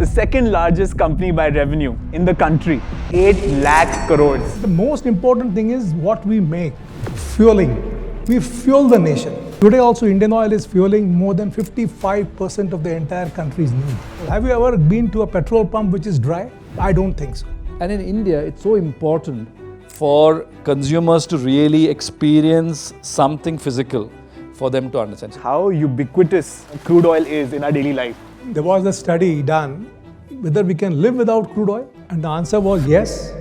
the second largest company by revenue in the country, 8 lakh crores. The most important thing is what we make, fueling. We fuel the nation. Today also Indian Oil is fueling more than 55% of the entire country's need. Have you ever been to a petrol pump which is dry? I don't think so. And in India, it's so important for consumers to really experience something physical for them to understand. How ubiquitous crude oil is in our daily life. There was a study done whether we can live without crude oil, and the answer was yes,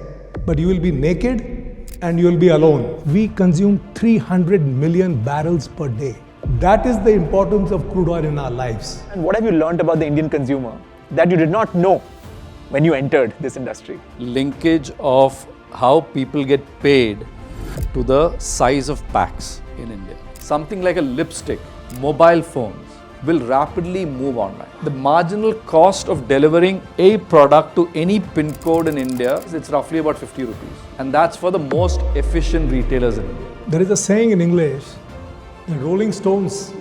but you will be naked and you will be alone. We consume 300 million barrels per day. That is the importance of crude oil in our lives. And what have you learned about the Indian consumer that you did not know when you entered this industry? Linkage of how people get paid to the size of packs in India. Something like a lipstick, mobile phones will rapidly move online. The marginal cost of delivering a product to any pin code in India, it's roughly about 50 rupees. And that's for the most efficient retailers in India. There is a saying in English, the Rolling Stones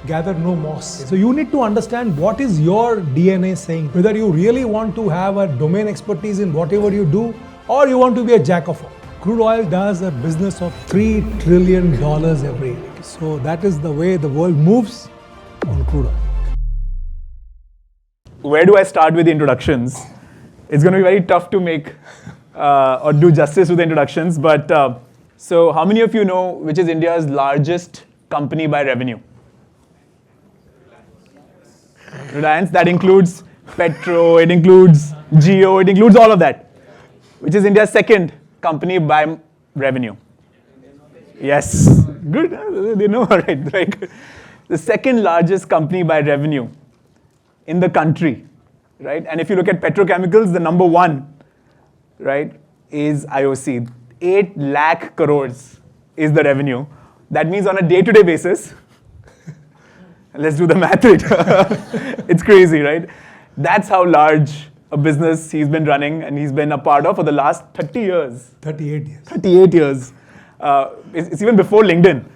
gather no moss. So you need to understand what is your DNA saying, whether you really want to have a domain expertise in whatever you do, or you want to be a jack of all. Crude oil does a business of $3 trillion every year. So that is the way the world moves on crude oil. Where do I start with the introductions? It's going to be very tough to make or do justice to the introductions, but so how many of you know which is India's largest company by revenue? Reliance. That includes Petro, it includes Jio, it includes all of that. Which is India's second company by revenue? Yes, good. They know, right? The second largest company by revenue in the country, right? And if you look at petrochemicals, the number one, right, is IOC. 8 lakh crores is the revenue. That means on a day-to-day basis, let's do the math. It's crazy, right? That's how large a business he's been running and he's been a part of for the last 30 years. 38 years. 38 years. It's even before LinkedIn.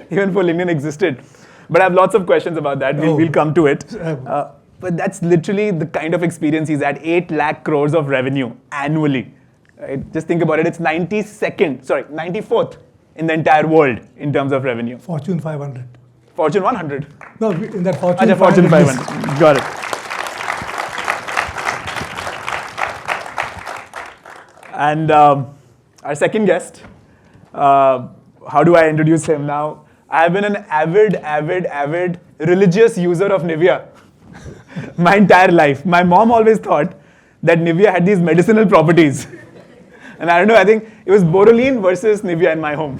Even before LinkedIn existed. But I have lots of questions about that. We'll come to it. But that's literally the kind of experience he's at. 8 lakh crores of revenue annually. Right? Just think about it. It's 94th in the entire world in terms of revenue. Fortune 500. Fortune 100. No, in that Fortune 500. Fortune 500. Got it. And our second guest, how do I introduce him now? I have been an avid religious user of Nivea my entire life. My mom always thought that Nivea had these medicinal properties. And I don't know, I think it was Borolene versus Nivea in my home.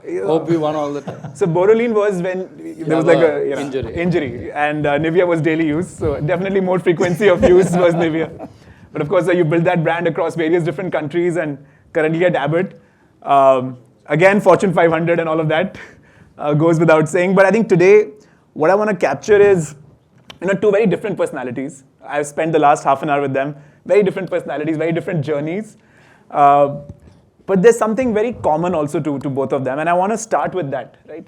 Hope we won all the time. So Borolene was when there was like a injury and Nivea was daily use. So definitely more frequency of use was Nivea. But of course, you build that brand across various different countries and currently at Abbott. Again, Fortune 500 and all of that goes without saying. But I think today, what I want to capture is, two very different personalities. I've spent the last half an hour with them. Very different personalities, very different journeys. But there's something very common also to both of them. And I want to start with that, right?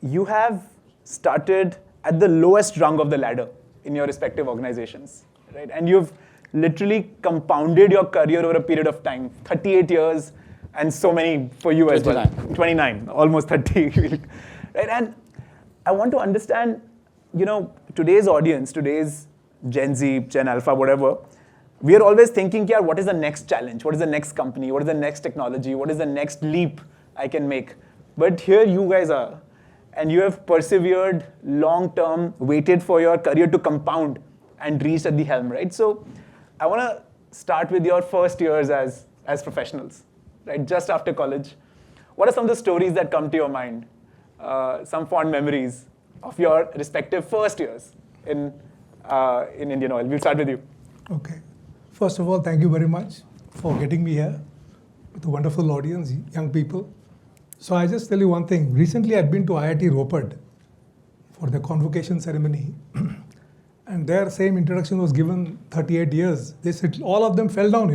You have started at the lowest rung of the ladder in your respective organizations, right? And you've literally compounded your career over a period of time, 38 years, and so many for you as well. 29, almost 30. Right? And I want to understand, today's audience, today's Gen Z, Gen Alpha, whatever, we are always thinking, what is the next challenge? What is the next company? What is the next technology? What is the next leap I can make? But here you guys are, and you have persevered long-term, waited for your career to compound and reached at the helm, right? So I want to start with your first years as professionals, right? Just after college. What are some of the stories that come to your mind? Some fond memories of your respective first years in Indian Oil. We'll start with you. Okay. First of all, thank you very much for getting me here with a wonderful audience, young people. So I just tell you one thing. Recently, I've been to IIT Roped for the convocation ceremony. And their same introduction was given 38 years. They said all of them fell down,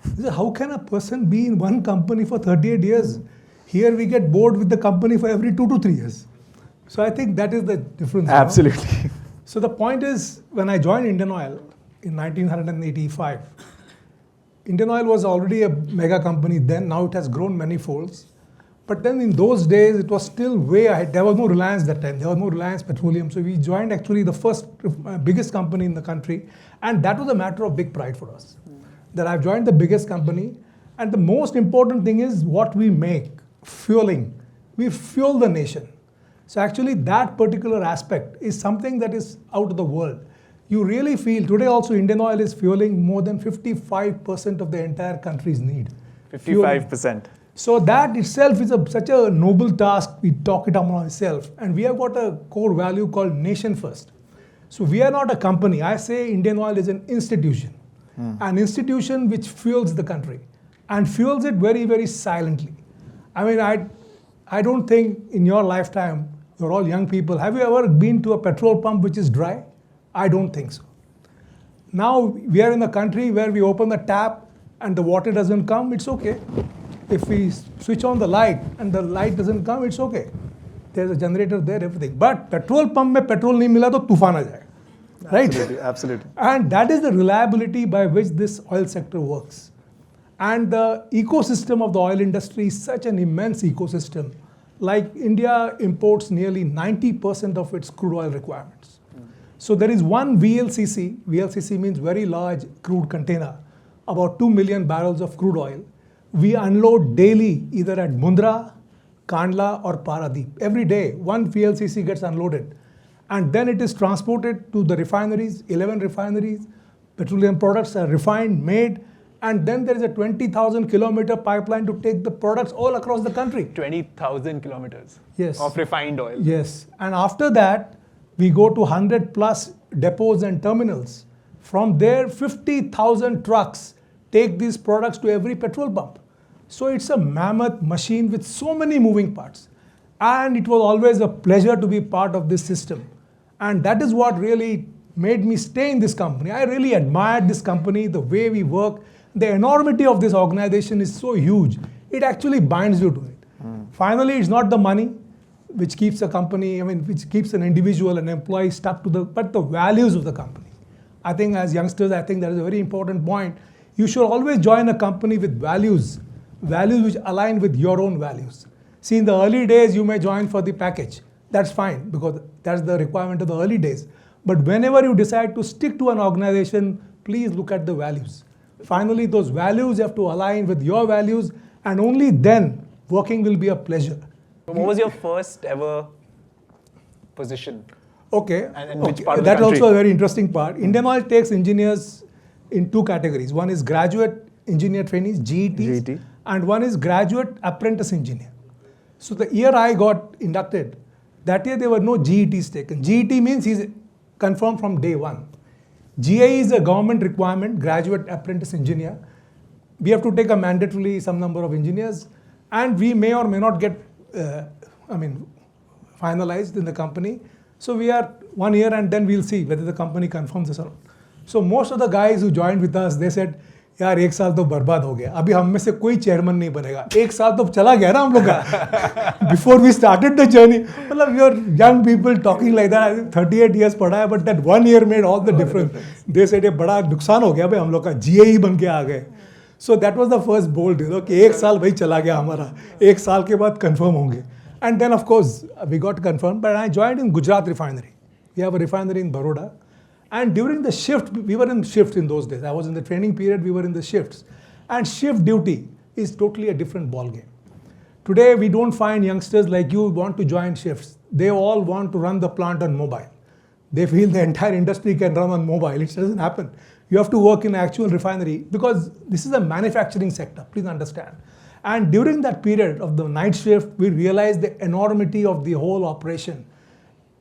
They said, how can a person be in one company for 38 years? Here we get bored with the company for every 2 to 3 years. So I think that is the difference. Absolutely. So the point is, when I joined Indian Oil in 1985, Indian Oil was already a mega company then. Now it has grown many folds. But then in those days, it was still way ahead. There was no Reliance that time. There was no Reliance Petroleum. So we joined actually the first biggest company in the country. And that was a matter of big pride for us. That I've joined the biggest company. And the most important thing is what we make, fueling. We fuel the nation. So actually that particular aspect is something that is out of the world. You really feel, today also Indian Oil is fueling more than 55% of the entire country's need. 55%. So that itself is such a noble task. We talk it among ourselves. And we have got a core value called nation first. So we are not a company. I say Indian Oil is an institution. An institution which fuels the country. And fuels it very, very silently. I mean, I don't think in your lifetime, you're all young people, have you ever been to a petrol pump which is dry? I don't think so. Now we are in a country where we open the tap and the water doesn't come, it's okay. If we switch on the light and the light doesn't come, it's okay. There's a generator there, everything. But petrol pump mein petrol nahi mila to tufan aa jayega. Right? Absolutely, absolutely. And that is the reliability by which this oil sector works. And the ecosystem of the oil industry is such an immense ecosystem. Like India imports nearly 90% of its crude oil requirements. So there is one VLCC. VLCC means very large crude container, about 2 million barrels of crude oil. We unload daily either at Mundra, Kandla or Paradeep. Every day, one VLCC gets unloaded. And then it is transported to the refineries, 11 refineries. Petroleum products are refined, made, and then there is a 20,000 kilometer pipeline to take the products all across the country. 20,000 kilometers Yes. of refined oil. Yes. And after that, we go to 100 plus depots and terminals. From there, 50,000 trucks take these products to every petrol pump. So it's a mammoth machine with so many moving parts. And it was always a pleasure to be part of this system. And that is what really made me stay in this company. I really admired this company, the way we work. The enormity of this organization is so huge. It actually binds you to it. Finally, it's not the money which keeps a company, which keeps an individual, an employee stuck to but the values of the company. I think as youngsters, I think that is a very important point. You should always join a company with values which align with your own values. See, in the early days, you may join for the package. That's fine, because that's the requirement of the early days. But whenever you decide to stick to an organization, please look at the values. Finally, those values have to align with your values, and only then working will be a pleasure. So what was your first ever position? Okay, And which part of the that's country? also a very interesting part. Indian Oil takes engineers in two categories. One is graduate engineer trainees, GETs, GET. and one is graduate apprentice engineer. So the year I got inducted, that year there were no GETs taken. GET means he's confirmed from day one. GAE is a government requirement, graduate apprentice engineer. We have to take a mandatorily some number of engineers, and we may or may not get, finalized in the company. So we are 1 year, and then we'll see whether the company confirms us or not. So most of the guys who joined with us, they said, यार एक साल तो बर्बाद हो गया, अभी हम में से कोई चेयरमैन नहीं बनेगा, एक साल तो चला गया ना हम लोग का. Before we started the journey, मतलब you're young people talking like that. I think 38 years पढ़ा है, but that 1 year made all the difference. They said ये बड़ा नुकसान हो गया भाई हम लोग का, GAE बन के आ गए. So that was the first bold, कि एक साल भाई चला गया हमारा, एक साल के बाद confirm होंगे. And then of course we got confirmed, but I joined in Gujarat refinery. We have a refinery in Baroda. And during the shift, we were in shifts in those days. I was in the training period, we were in the shifts. And shift duty is totally a different ballgame. Today, we don't find youngsters like you want to join shifts. They all want to run the plant on mobile. They feel the entire industry can run on mobile. It doesn't happen. You have to work in an actual refinery because this is a manufacturing sector, please understand. And during that period of the night shift, we realized the enormity of the whole operation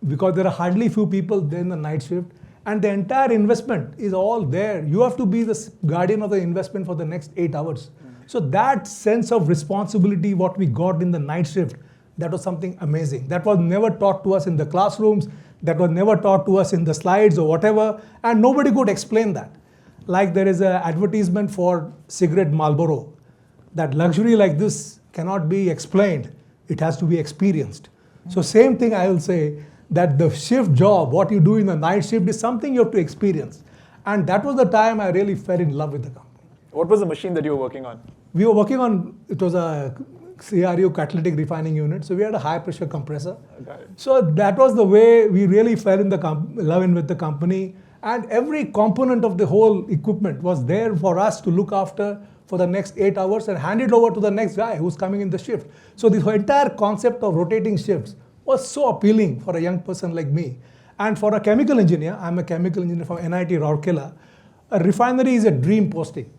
because there are hardly few people there in the night shift. And the entire investment is all there. You have to be the guardian of the investment for the next 8 hours. So that sense of responsibility, what we got in the night shift, that was something amazing. That was never taught to us in the classrooms. That was never taught to us in the slides or whatever. And nobody could explain that. Like there is an advertisement for cigarette Marlboro. That luxury like this cannot be explained. It has to be experienced. So same thing I will say, that the shift job, what you do in the night shift, is something you have to experience. And that was the time I really fell in love with the company. What was the machine that you were working on? We were working on, it was a CRU, catalytic refining unit. So we had a high pressure compressor. Got it. So that was the way we really fell in love in with the company. And every component of the whole equipment was there for us to look after for the next 8 hours and hand it over to the next guy who's coming in the shift. So the entire concept of rotating shifts was so appealing for a young person like me. And for a chemical engineer, I'm a chemical engineer from NIT Rourkela, a refinery is a dream posting.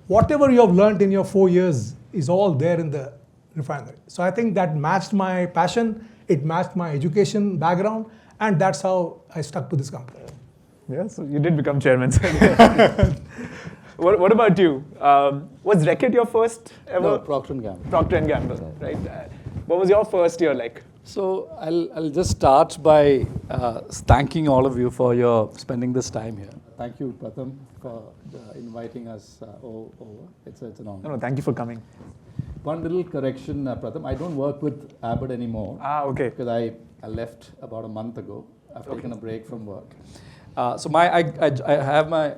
Whatever you have learned in your 4 years is all there in the refinery. So I think that matched my passion, it matched my education background, and that's how I stuck to this company. Yeah, so you did become chairman. What about you? Was Reckitt your first ever? No, Procter & Gamble. Procter & Gamble, right? What was your first year like? So I'll just start by thanking all of you for your spending this time here. Thank you, Pratham, for inviting us over. It's an honor. No, thank you for coming. One little correction, Pratham. I don't work with Abbott anymore. Okay. Because I left about a month ago. I've taken a break from work. So I have my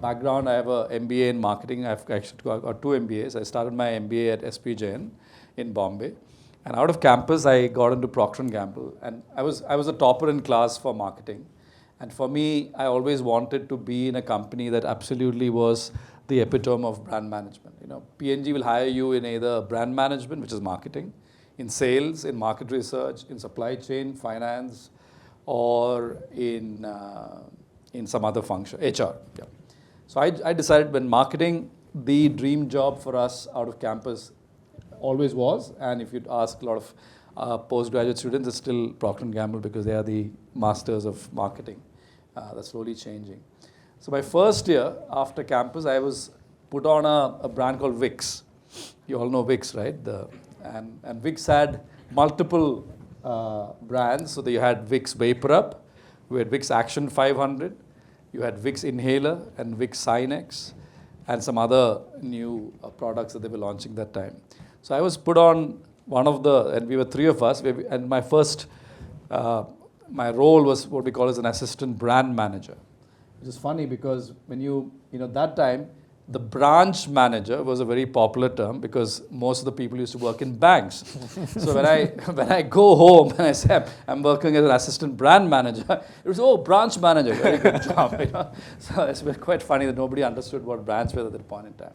background. I have a MBA in marketing. I've actually got 2 MBAs. I started my MBA at SP Jain in Bombay. And out of campus, I got into Procter & Gamble. And I was a topper in class for marketing. And for me, I always wanted to be in a company that absolutely was the epitome of brand management. You know, P&G will hire you in either brand management, which is marketing, in sales, in market research, in supply chain, finance, or in some other function, HR. Yeah. So I decided when marketing, the dream job for us out of campus always was, and if you'd ask a lot of postgraduate students, it's still Procter & Gamble because they are the masters of marketing. That's slowly changing. So my first year after campus, I was put on a brand called Vicks. You all know Vicks, right? And Vicks had multiple brands. So you had Vicks Vapor Up, you had Vicks Action 500, you had Vicks Inhaler and Vicks Sinex, and some other new products that they were launching that time. So I was put on one of and we were 3 of us, and my first, my role was what we call as an assistant brand manager. Which is funny because when that time, the branch manager was a very popular term because most of the people used to work in banks. So when I go home and I say I'm working as an assistant brand manager, it was, oh, branch manager, very good job. So it's quite funny that nobody understood what branch was at that point in time.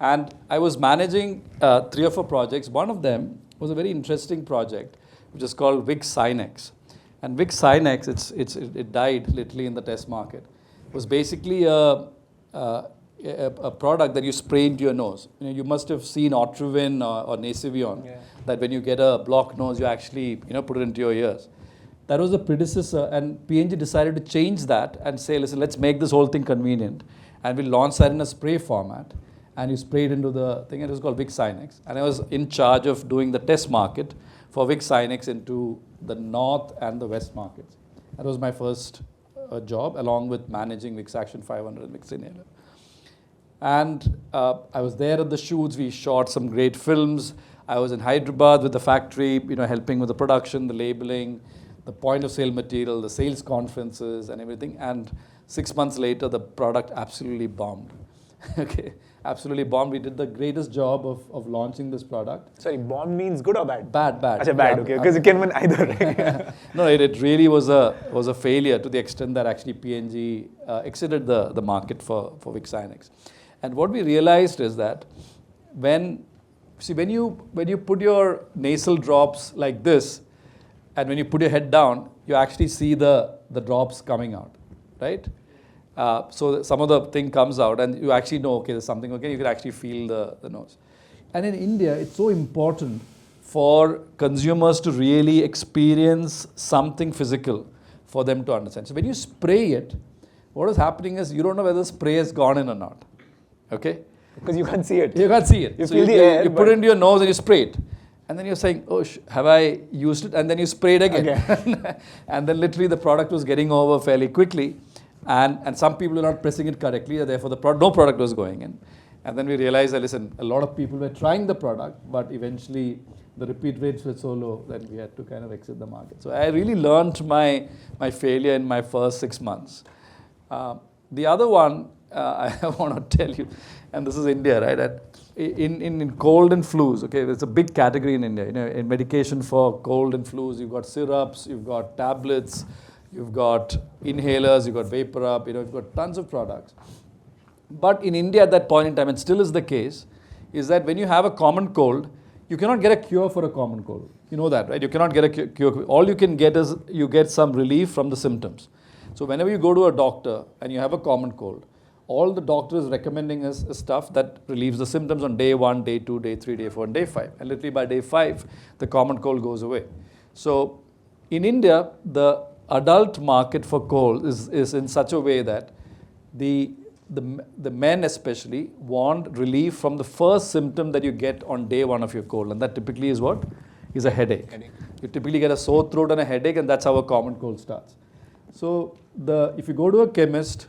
And I was managing 3 or 4 projects. One of them was a very interesting project, which is called Vicks Sinex. And Vicks Sinex, it died literally in the test market. It was basically a product that you spray into your nose. You must have seen Otrivin or Nacevion, that when you get a blocked nose, you actually put it into your ears. That was the predecessor, and P&G decided to change that and say, listen, let's make this whole thing convenient, and we'll launch that in a spray format. And you spray it into the thing, and it was called Vicks Sinex. And I was in charge of doing the test market for Vicks Sinex into the north and the west markets. That was my first job, along with managing Vicks Action 500 and Vicks Inhaler. And I was there at the shoots. We shot some great films. I was in Hyderabad with the factory, helping with the production, the labeling, the point of sale material, the sales conferences and everything. And 6 months later, the product absolutely bombed. Okay, absolutely bombed. We did the greatest job of launching this product. Sorry, bomb means good or bad? Bad. Achha, bad, okay, because it can mean either, right? No, it really was a failure to the extent that actually P&G exited the market for Vicks Sinex. And what we realized is that when you put your nasal drops like this, and when you put your head down, you actually see the drops coming out, right? So some of the thing comes out and you actually know, okay, there's something, okay, you can actually feel the nose. And in India, it's so important for consumers to really experience something physical for them to understand. So when you spray it, what is happening is you don't know whether the spray has gone in or not, okay? Because you can't see it. You can't see it. You feel the air. You put it into your nose and you spray it. And then you're saying, oh, have I used it? And then you spray it again. And then literally the product was getting over fairly quickly. And some people were not pressing it correctly, therefore no product was going in. And then we realized that, listen, a lot of people were trying the product, but eventually the repeat rates were so low that we had to kind of exit the market. So I really learned my failure in my first 6 months. The other one I want to tell you, and this is India, right? That in cold and flus, okay, there's a big category in India. In medication for cold and flus, you've got syrups, you've got tablets, you've got inhalers, you've got vapor up, you've got tons of products. But in India at that point in time, and still is the case, is that when you have a common cold, you cannot get a cure for a common cold. You know that, right? You cannot get a cure. All you can get is you get some relief from the symptoms. So whenever you go to a doctor and you have a common cold, all the doctor is recommending is stuff that relieves the symptoms on day 1, day 2, day 3, day 4, and day 5. And literally by day 5, the common cold goes away. So in India, the adult market for cold is in such a way that the men especially want relief from the first symptom that you get on day 1 of your cold. And that typically is what? Is a headache. You typically get a sore throat and a headache, and that's how a common cold starts. So if you go to a chemist,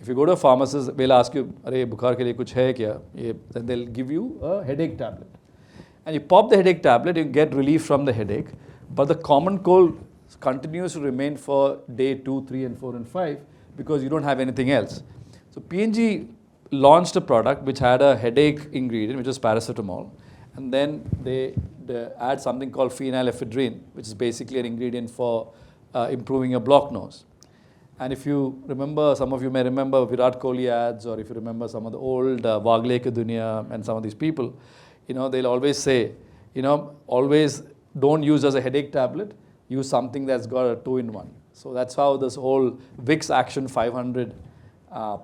if you go to a pharmacist, they'll ask you, "Arey, bukhar ke liye kuch hai kya?" Then they'll give you a headache tablet. And you pop the headache tablet, you get relief from the headache, but the common cold continues to remain for day 2, 3, and 4, and 5 because you don't have anything else. So P&G launched a product which had a headache ingredient, which was paracetamol, and then they add something called phenylephrine, which is basically an ingredient for improving your blocked nose. And if you remember, some of you may remember Virat Kohli ads, or if you remember some of the old Vagle Ke Duniya and some of these people, they'll always say, always don't use as a headache tablet, use something that's got a 2-in-1. So that's how this whole Vicks Action 500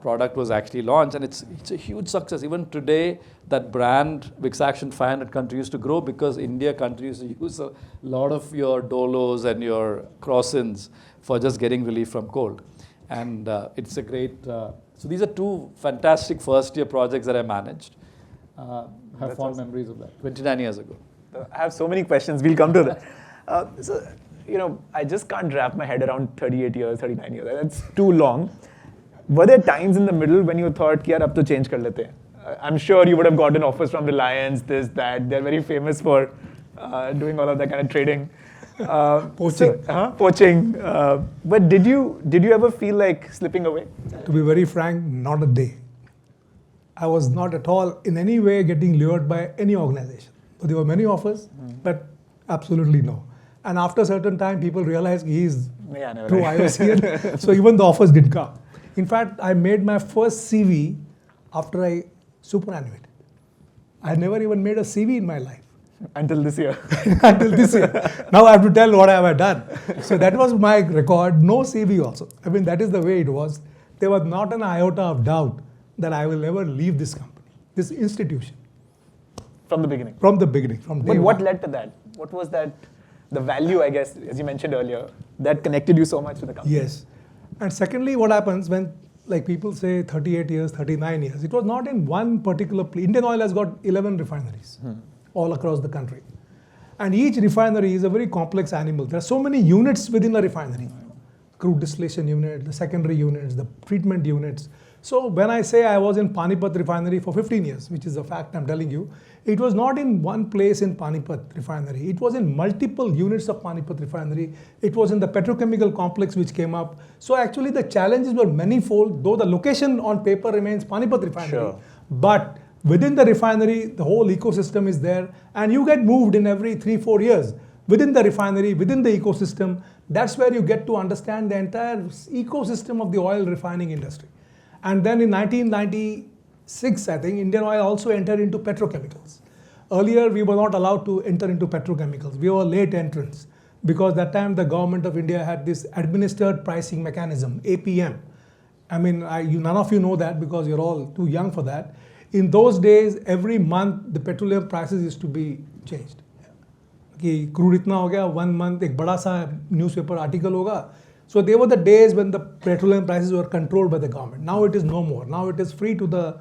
product was actually launched, and it's a huge success. Even today, that brand Vicks Action 500 continues to grow because India continues to use a lot of your Dolos and your Crosins for just getting relief from cold. And it's a great, so these are 2 fantastic first-year projects that I managed. Have That's fond awesome. memories of that, 29 years ago. I have so many questions. We'll come to that. So, I just can't wrap my head around 38 years, 39 years. That's too long. Were there times in the middle when you thought, "Yaar, ab to change kar lete hain"? I'm sure you would have gotten offers from Reliance, this, that. They're very famous for doing all of that kind of trading. Poaching. Poaching. But did you ever feel like slipping away? To be very frank, not a day. I was not at all in any way getting lured by any organization. But there were many offers, but absolutely no. And after a certain time, people realized he's true IOCN. So even the offers didn't come. In fact, I made my first CV after I superannuated. I never even made a CV in my life. Until this year. Until this year. Now I have to tell what have I done. So that was my record. No CV also. I mean, that is the way it was. There was not an iota of doubt that I will never leave this company, this institution. From the beginning. From the beginning. From day But what one. led to that? What was that, the value, I guess, as you mentioned earlier, that connected you so much to the company? Yes. And secondly, what happens when, like people say 38 years, 39 years, it was not in one particular place. Indian Oil has got 11 refineries all across the country. And each refinery is a very complex animal. There are so many units within a refinery. Crude distillation unit, the secondary units, the treatment units. So when I say I was in Panipat refinery for 15 years, which is a fact I'm telling you, it was not in one place in Panipat refinery. It was in multiple units of Panipat refinery. It was in the petrochemical complex which came up. So actually the challenges were manifold, though the location on paper remains Panipat refinery. Sure. But within the refinery, the whole ecosystem is there, and you get moved in every 3-4 years within the refinery, within the ecosystem. That's where you get to understand the entire ecosystem of the oil refining industry. And then in 1996, I think, Indian Oil also entered into petrochemicals. Earlier, we were not allowed to enter into petrochemicals. We were late entrants because that time the government of India had this administered pricing mechanism, APM. I mean, none of you know that because you're all too young for that. In those days, every month, the petroleum prices used to be changed. कि crude इतना हो गया, 1 month एक बड़ा सा newspaper article होगा. So they were the days when the petroleum prices were controlled by the government. Now it is no more. Now it is free to the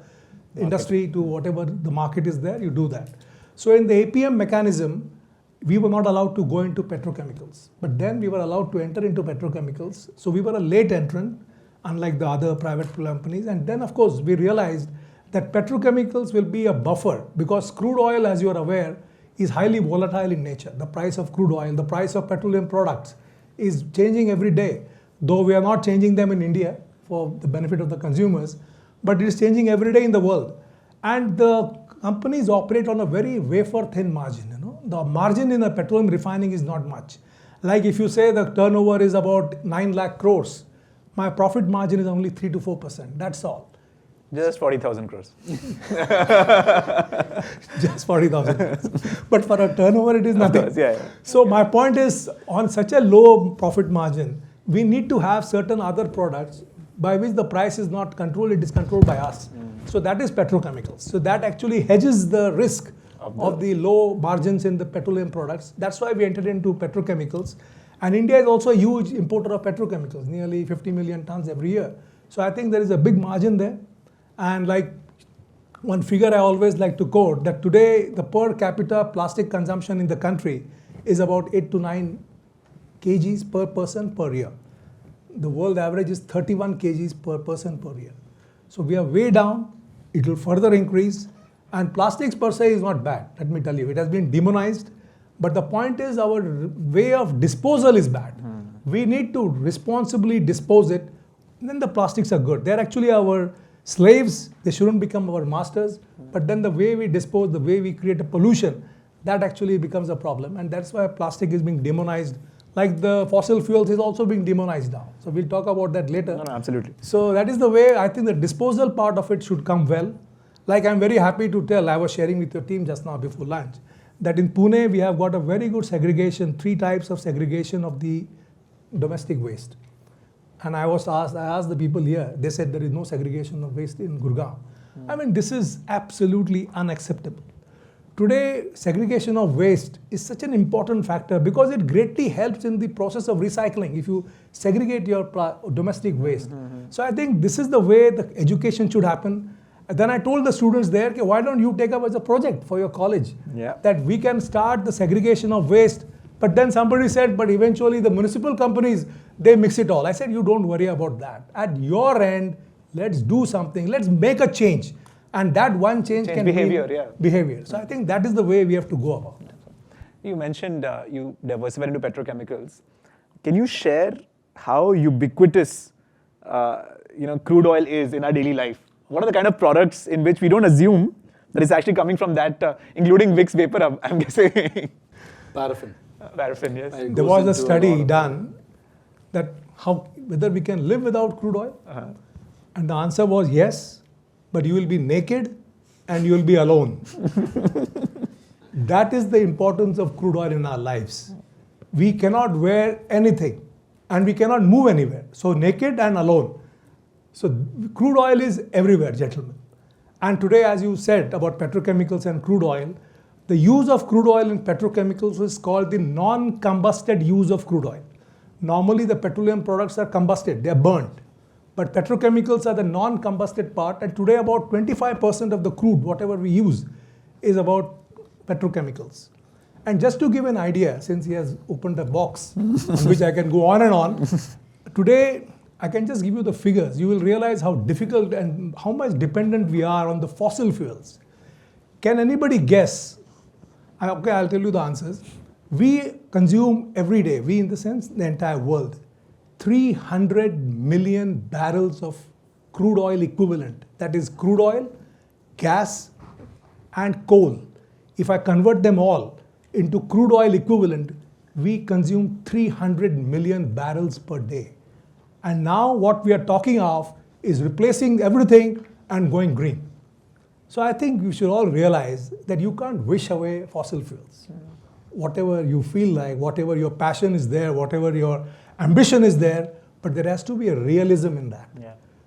industry, to whatever the market is there, you do that. So in the APM mechanism, we were not allowed to go into petrochemicals. But then we were allowed to enter into petrochemicals. So we were a late entrant, unlike the other private companies. And then, of course, we realized that petrochemicals will be a buffer because crude oil, as you are aware, is highly volatile in nature. The price of crude oil, the price of petroleum products is changing every day. Though we are not changing them in India for the benefit of the consumers, but it is changing every day in the world. And the companies operate on a very wafer-thin margin. The margin in a petroleum refining is not much. Like if you say the turnover is about 9 lakh crores, my profit margin is only 3 to 4%. That's all. Just 40,000 crores. Just 40,000 crores. But for a turnover, it is nothing. Course, yeah. So my point is, on such a low profit margin, we need to have certain other products by which the price is not controlled, it is controlled by us. So that is petrochemicals. So that actually hedges the risk of the low margins in the petroleum products. That's why we entered into petrochemicals. And India is also a huge importer of petrochemicals, nearly 50 million tons every year. So I think there is a big margin there. And like one figure I always like to quote, that today the per capita plastic consumption in the country is about 8 to 9 kgs per person per year. The world average is 31 kgs per person per year. So we are way down, it will further increase. And plastics per se is not bad, let me tell you. It has been demonized. But the point is our way of disposal is bad. We need to responsibly dispose it. Then the plastics are good. They're actually our slaves. They shouldn't become our masters. But then the way we dispose, the way we create a pollution, that actually becomes a problem. And that's why plastic is being demonized. Like the fossil fuels is also being demonized now. So we'll talk about that later. No, absolutely. So that is the way I think the disposal part of it should come well. Like I'm very happy to tell, I was sharing with your team just now before lunch, that in Pune we have got a very good segregation, 3 types of segregation of the domestic waste. And I asked the people here, they said there is no segregation of waste in Gurgaon. I mean, this is absolutely unacceptable. Today, segregation of waste is such an important factor because it greatly helps in the process of recycling if you segregate your domestic waste. So I think this is the way the education should happen. Then I told the students there, okay, why don't you take up as a project for your college? That we can start the segregation of waste. But then somebody said, but eventually the municipal companies, they mix it all. I said, you don't worry about that. At your end, let's do something. Let's make a change. And that one change can behavior, be behavior. So I think that is the way we have to go about it. You mentioned you diversified into petrochemicals. Can you share how ubiquitous crude oil is in our daily life? What are the kind of products in which we don't assume that it's actually coming from that, including Vicks Vapor, I'm guessing? Paraffin. Paraffin, yes. There was a study done that whether we can live without crude oil. And the answer was yes, but you will be naked and you will be alone. That is the importance of crude oil in our lives. We cannot wear anything and we cannot move anywhere. So naked and alone. So crude oil is everywhere, gentlemen. And today, as you said about petrochemicals and crude oil, the use of crude oil in petrochemicals is called the non-combusted use of crude oil. Normally, the petroleum products are combusted, they are burnt. But petrochemicals are the non-combusted part, and today about 25% of the crude, whatever we use, is about petrochemicals. And just to give an idea, since he has opened a box on which I can go on and on, today I can just give you the figures. You will realize how difficult and how much dependent we are on the fossil fuels. Can anybody guess? Okay, I'll tell you the answers. We consume every day, we in the sense, the entire world, 300 million barrels of crude oil equivalent. That is crude oil, gas, and coal. If I convert them all into crude oil equivalent, we consume 300 million barrels per day. And now what we are talking of is replacing everything and going green. So I think you should all realize that you can't wish away fossil fuels. Whatever you feel like, whatever your passion is there, whatever your ambition is there, but there has to be a realism in that.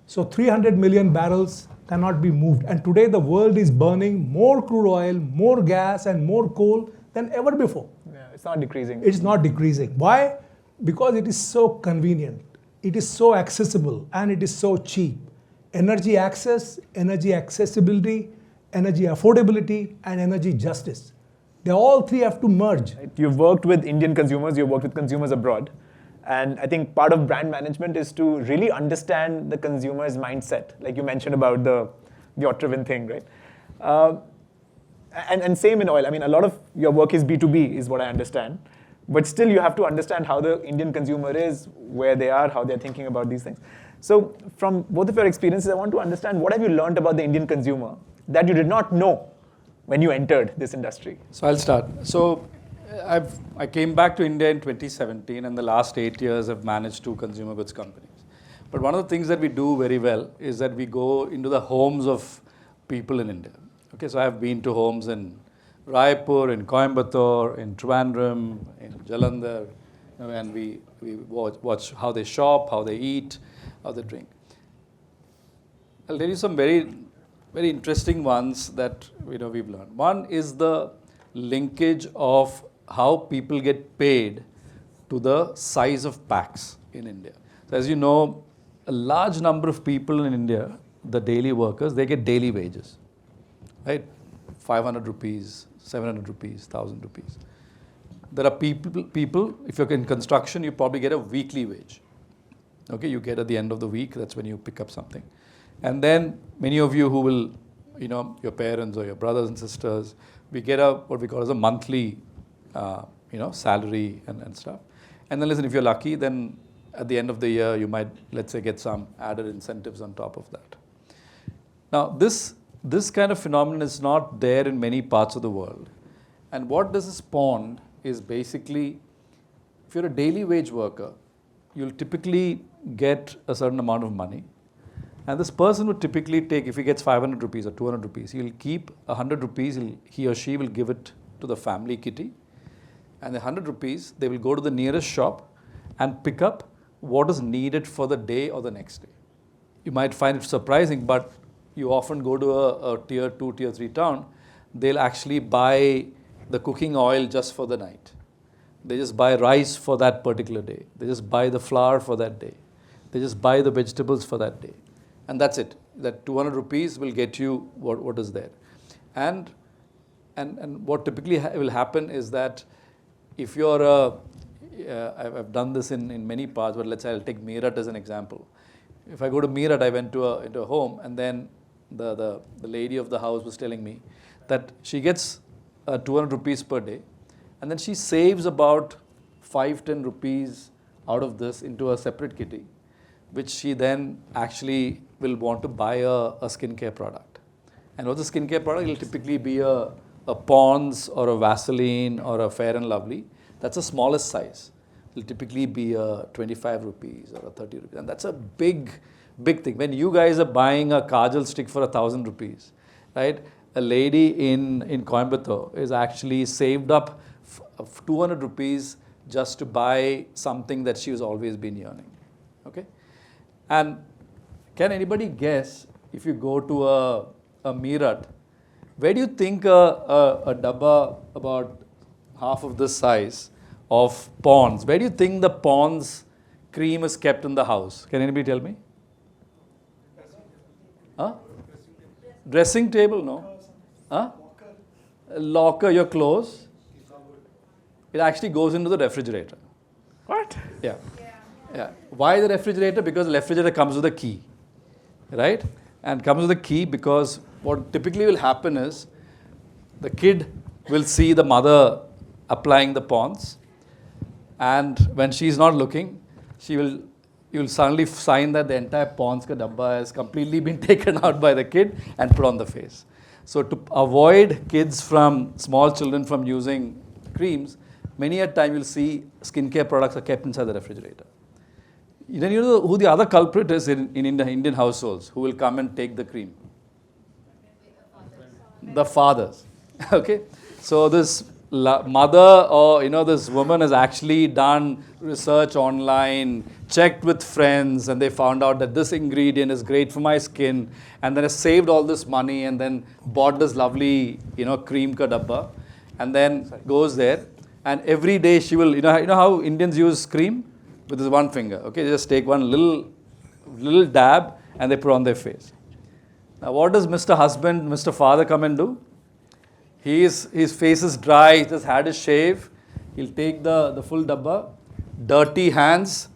So 300 million barrels cannot be moved. And today the world is burning more crude oil, more gas, and more coal than ever before. It's not decreasing. It's not decreasing. Why? Because it is so convenient. It is so accessible and it is so cheap. Energy access, energy accessibility, energy affordability, and energy justice. They all three have to merge. You've worked with Indian consumers, you've worked with consumers abroad. And I think part of brand management is to really understand the consumer's mindset. Like you mentioned about the Otrivan thing, right? And same in oil. I mean, a lot of your work is B2B, is what I understand. But still, you have to understand how the Indian consumer is, where they are, how they're thinking about these things. So, from both of your experiences, I want to understand what have you learned about the Indian consumer that you did not know when you entered this industry? So I'll start. So I came back to India in 2017, and the last 8 years I've managed 2 consumer goods companies. But one of the things that we do very well is that we go into the homes of people in India. Okay, so I've been to homes in Raipur, in Coimbatore, in Trivandrum, in Jalandhar, and we watch how they shop, how they eat, how they drink. I'll tell you some very interesting ones that we've learned. One is the linkage of how people get paid to the size of packs in India. So as you know, a large number of people in India, the daily workers, they get daily wages, right? 500 rupees, 700 rupees, 1000 rupees. There are people, if you're in construction, you probably get a weekly wage. Okay, you get at the end of the week, that's when you pick up something. And then many of you who will, your parents or your brothers and sisters, we get what we call as a monthly, salary and stuff. And then listen, if you're lucky, then at the end of the year, you might, let's say, get some added incentives on top of that. Now, this kind of phenomenon is not there in many parts of the world. And what this is spawned is basically, if you're a daily wage worker, you'll typically get a certain amount of money. And this person would typically take, if he gets 500 rupees or 200 rupees, he'll keep 100 rupees, he or she will give it to the family kitty. And the 100 rupees, they will go to the nearest shop and pick up what is needed for the day or the next day. You might find it surprising, but you often go to a tier 2, tier 3 town, they'll actually buy the cooking oil just for the night. They just buy rice for that particular day. They just buy the flour for that day. They just buy the vegetables for that day. And that's it. That 200 rupees will get you what is there. And what typically will happen is that if you're I've done this in many parts, but let's say I'll take Meerut as an example. If I go to Meerut, I went into a home, and then the lady of the house was telling me that she gets 200 rupees per day, and then she saves about 5-10 rupees out of this into a separate kitty, which she then actually will want to buy a skincare product. And what's a skincare product? It'll typically be a Pond's or a Vaseline or a Fair and Lovely. That's the smallest size. It'll typically be a 25 rupees or a 30 rupees. And that's a big thing. When you guys are buying a kajal stick for 1,000 rupees, right? A lady in Coimbatore is actually saved up 200 rupees just to buy something that she's always been yearning. Okay? And can anybody guess, if you go to a Meerut, where do you think a dabba about half of this size of Pond's, where do you think the Pond's cream is kept in the house? Can anybody tell me? Huh? Dressing table? No. Huh? Locker, you're close. It actually goes into the refrigerator. What? Yeah. Why the refrigerator? Because the refrigerator comes with a key, right? And comes with a key because what typically will happen is the kid will see the mother applying the Pond's, and when she's not looking, you'll suddenly find that the entire Pond's ka dabba has completely been taken out by the kid and put on the face. So to avoid small children from using creams, many a time you'll see skincare products are kept inside the refrigerator. Then you know who the other culprit is in Indian households who will come and take the cream? The fathers. Okay? So this mother or this woman has actually done research online, checked with friends, and they found out that this ingredient is great for my skin, and then has saved all this money and then bought this lovely cream ka dabba, and then goes there, and every day she will, you know how Indians use cream? With this one finger. Okay, they just take one little dab and they put on their face. Now what does Mr. Husband, Mr. Father come and do? His face is dry, he just had his shave. He'll take the full dabba, dirty hands,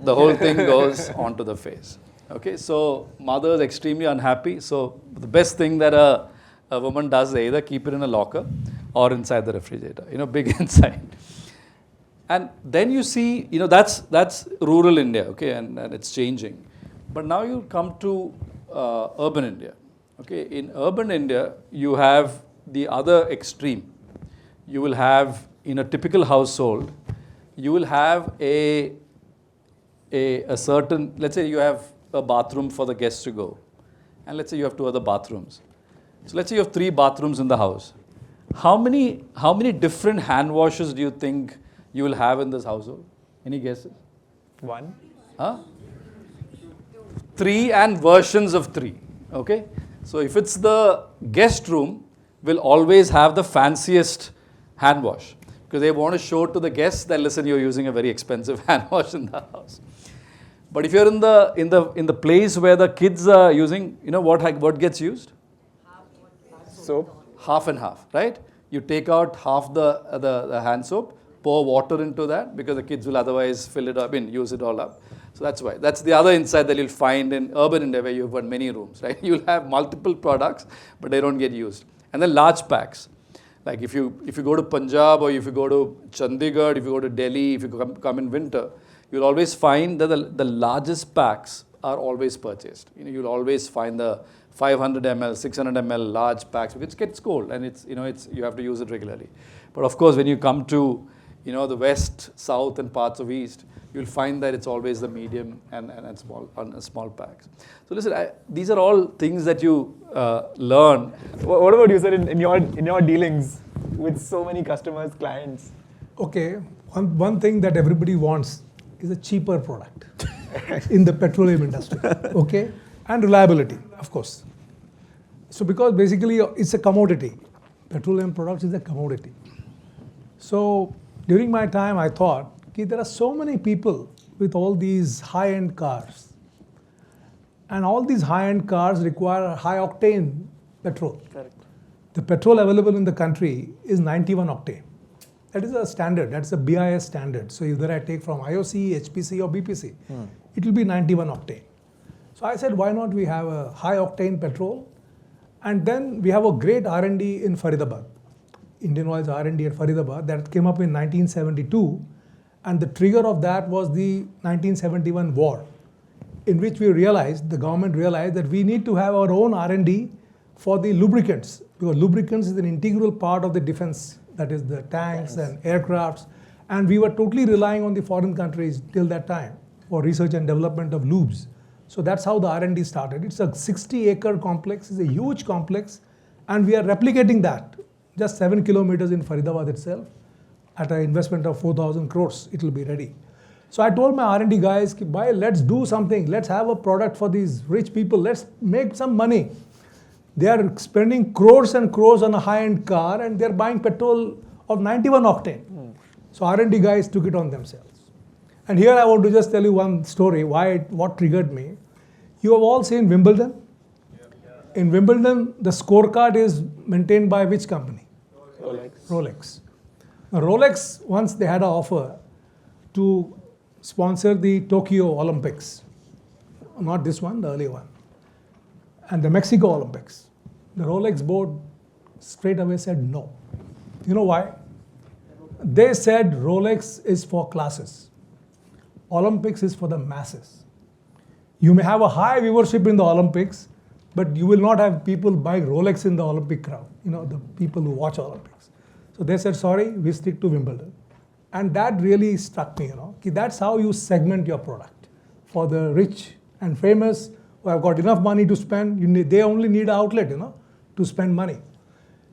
the whole thing goes onto the face. Okay, so mother is extremely unhappy. So the best thing that a woman does, they either keep it in a locker or inside the refrigerator, big inside. And then you see, that's rural India, okay, and it's changing. But now you come to urban India. Okay, in urban India, you have the other extreme. You will have, in a typical household, you will have a certain, let's say you have a bathroom for the guests to go. And let's say you have 2 other bathrooms. So let's say you have 3 bathrooms in the house. How many different hand washes do you think you will have in this household? Any guesses? 1. Huh? 3 and versions of 3. Okay? So if it's the guest room, will always have the fanciest hand wash, because they want to show to the guests that, listen, you're using a very expensive hand wash in the house. But if you're in the place where the kids are using, what gets used? Soap. Half and half, right? You take out half the hand soap, pour water into that, because the kids will otherwise fill it up, use it all up. So that's why. That's the other insight that you'll find in urban India, where you've got many rooms, right? You'll have multiple products, but they don't get used. And then large packs. Like if you go to Punjab, or if you go to Chandigarh, if you go to Delhi, if you come in winter, you'll always find that the largest packs are always purchased. You'll always find the 500 ml, 600 ml large packs, because it gets cold and you have to use it regularly. But of course, when you come to the west, south, and parts of east, you'll find that it's always the medium and small packs. So listen, these are all things that you learn. What about you, sir, in your dealings with so many customers, clients? Okay, one thing that everybody wants is a cheaper product in the petroleum industry, okay? And reliability, of course. So because basically it's a commodity. Petroleum products is a commodity. So during my time, I thought, there are so many people with all these high-end cars. And all these high-end cars require high-octane petrol. Correct. The petrol available in the country is 91 octane. That is a standard. That's a BIS standard. So either I take from IOC, HPC, or BPC, it will be 91 octane. So I said, why not we have a high-octane petrol? And then we have a great R&D in Faridabad. Indian Oil's R&D at Faridabad that came up in 1972. And the trigger of that was the 1971 war, in which the government realized that we need to have our own R&D for the lubricants, because lubricants is an integral part of the defense, that is the tanks and aircrafts. And we were totally relying on the foreign countries till that time for research and development of lubes. So that's how the R&D started. It's a 60-acre complex, it's a huge complex, and we are replicating that, just 7 kilometers in Faridabad itself. At an investment of 4,000 crores, it will be ready. So I told my R&D guys, let's do something. Let's have a product for these rich people. Let's make some money. They are spending crores and crores on a high-end car, and they're buying petrol of 91 octane. So R&D guys took it on themselves. And here I want to just tell you one story, what triggered me. You have all seen Wimbledon. In Wimbledon, the scorecard is maintained by which company? Rolex. Now, Rolex, once they had an offer to sponsor the Tokyo Olympics, not this one, the earlier one, and the Mexico Olympics. The Rolex board straight away said no. You know why? They said Rolex is for classes. Olympics is for the masses. You may have a high viewership in the Olympics, but you will not have people buying Rolex in the Olympic crowd, the people who watch Olympics. So they said, sorry, we stick to Wimbledon. And that really struck me, that's how you segment your product. For the rich and famous who have got enough money to spend, they only need an outlet, to spend money.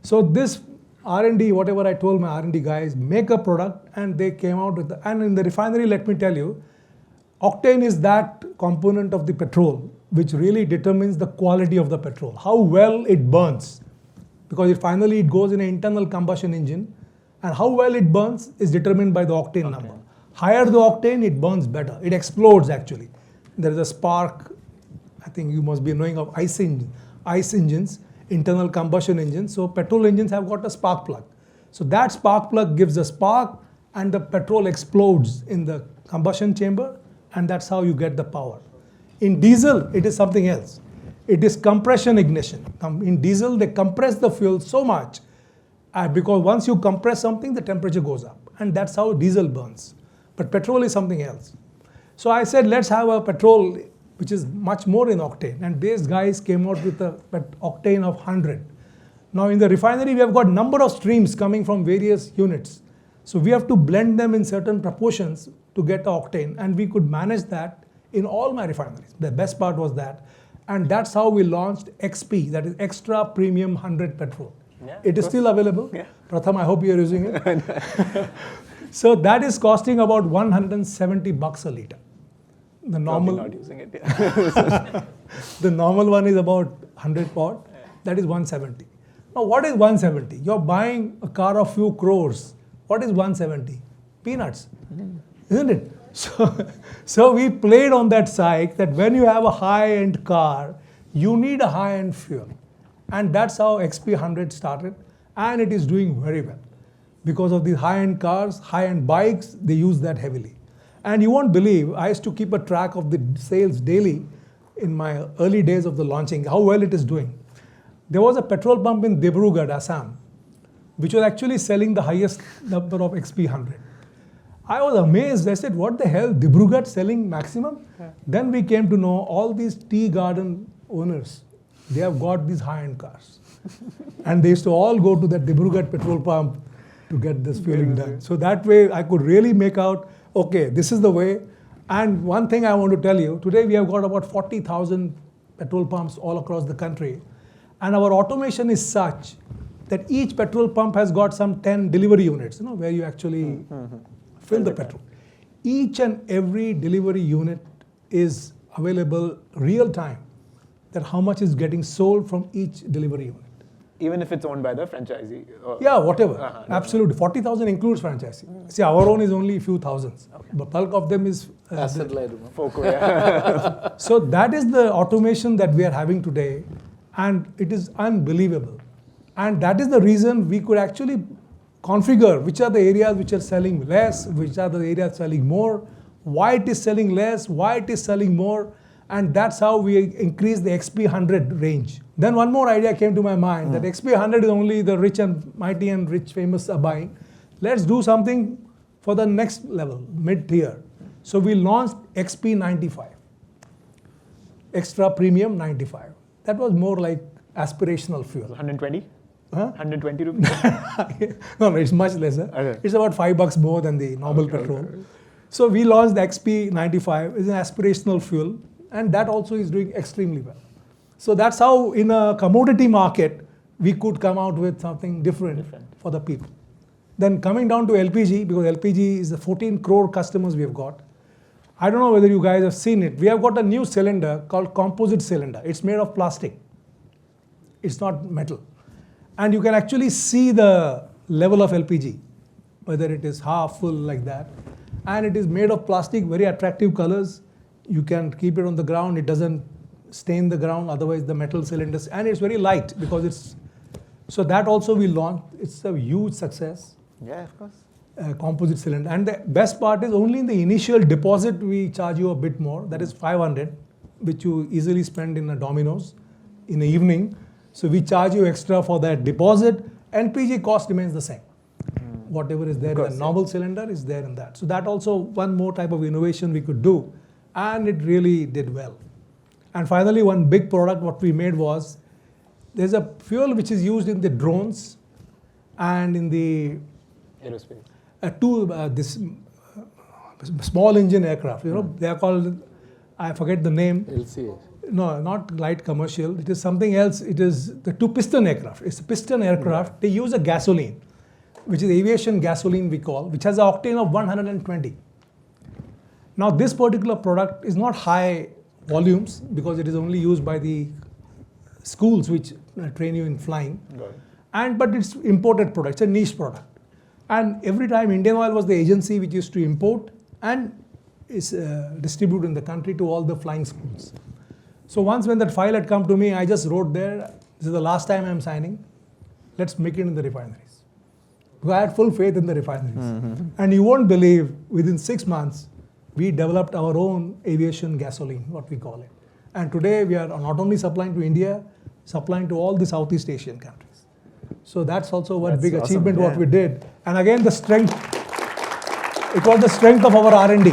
So this R&D, whatever I told my R&D guys, make a product, and they came out with and in the refinery, let me tell you, octane is that component of the petrol which really determines the quality of the petrol, how well it burns. Because finally it goes in an internal combustion engine, and how well it burns is determined by the octane number. Higher the octane, it burns better. It explodes actually. There is a spark. I think you must be knowing of ICE engines, internal combustion engines. So petrol engines have got a spark plug. So that spark plug gives a spark, and the petrol explodes in the combustion chamber, and that's how you get the power. In diesel, it is something else. It is compression ignition. In diesel, they compress the fuel so much because once you compress something, the temperature goes up. And that's how diesel burns. But petrol is something else. So I said, let's have a petrol which is much more in octane. And these guys came out with an octane of 100. Now in the refinery, we have got number of streams coming from various units. So we have to blend them in certain proportions to get the octane. And we could manage that in all my refineries. The best part was that. And that's how we launched XP, that is Extra Premium 100 Petrol. Yeah, it is still available. Yeah. Pratham, I hope you are using it. So that is costing about $170 a liter. The normal, not using it. Yeah. The normal one is about 100 pot. Yeah. That is 170. Now what is 170? You're buying a car of few crores. What is 170? Peanuts, isn't it? So we played on that side that when you have a high-end car, you need a high-end fuel. And that's how XP100 started. And it is doing very well. Because of these high-end cars, high-end bikes, they use that heavily. And you won't believe, I used to keep a track of the sales daily in my early days of the launching, how well it is doing. There was a petrol pump in Dibrugarh, Assam, which was actually selling the highest number of XP100. I was amazed. I said, what the hell, Dibrugarh selling maximum? Yeah. Then we came to know all these tea garden owners, they have got these high-end cars. And they used to all go to that Dibrugarh petrol pump to get this fueling done. So that way I could really make out, okay, this is the way. And one thing I want to tell you, today we have got about 40,000 petrol pumps all across the country. And our automation is such that each petrol pump has got some 10 delivery units, where you actually fill the petrol. Each and every delivery unit is available real time, that how much is getting sold from each delivery unit. Even if it's owned by the franchisee? Yeah, whatever. Absolutely. 40,000 includes franchisee. See, our own is only a few thousands. Okay. But bulk of them is asset-light. FOCO, yeah. So that is the automation that we are having today. And it is unbelievable. And that is the reason we could actually configure which are the areas which are selling less, which are the areas selling more, why it is selling less, why it is selling more. And that's how we increase the XP100 range. Then one more idea came to my mind, that XP100 is only the rich and mighty and rich famous are buying. Let's do something for the next level, mid-tier. So we launched XP95, Extra Premium 95. That was more like aspirational fuel. 120? Huh? 120 rupees? No, it's much lesser. Okay. It's about $5 more than the normal petrol. Okay. So we launched the XP95. It's an aspirational fuel. And that also is doing extremely well. So that's how in a commodity market, we could come out with something different for the people. Then coming down to LPG, because LPG is the 14 crore customers we have got. I don't know whether you guys have seen it. We have got a new cylinder called composite cylinder. It's made of plastic. It's not metal. And you can actually see the level of LPG, whether it is half full like that. And it is made of plastic, very attractive colors. You can keep it on the ground. It doesn't stain the ground. Otherwise, the metal cylinders. And it's very light because it's... So that also we launched. It's a huge success. Yeah, of course. Composite cylinder. And the best part is only in the initial deposit, we charge you a bit more. That is 500, which you easily spend in a Domino's in the evening. So we charge you extra for that deposit. LPG cost remains the same. Whatever is there in the normal cylinder is there in that. So that also one more type of innovation we could do. And it really did well. And finally, one big product what we made was, there's a fuel which is used in the drones and in the aerospace. This small engine aircraft. They are called, I forget the name. LCA. No, not light commercial. It is something else. It is the two-piston aircraft. It's a piston aircraft. Yeah. They use a gasoline, which is aviation gasoline we call, which has an octane of 120. Now this particular product is not high volumes because it is only used by the schools which train you in flying. But it's imported product, it's a niche product. And every time Indian Oil was the agency which used to import and is distribute in the country to all the flying schools. So once when that file had come to me, I just wrote there, this is the last time I'm signing, let's make it in the refineries. Because I had full faith in the refineries. And you won't believe, within 6 months, we developed our own aviation gasoline, what we call it. And today we are not only supplying to India, supplying to all the Southeast Asian countries. So that's also one big achievement what we did. And again, the strength, it was the strength of our R&D.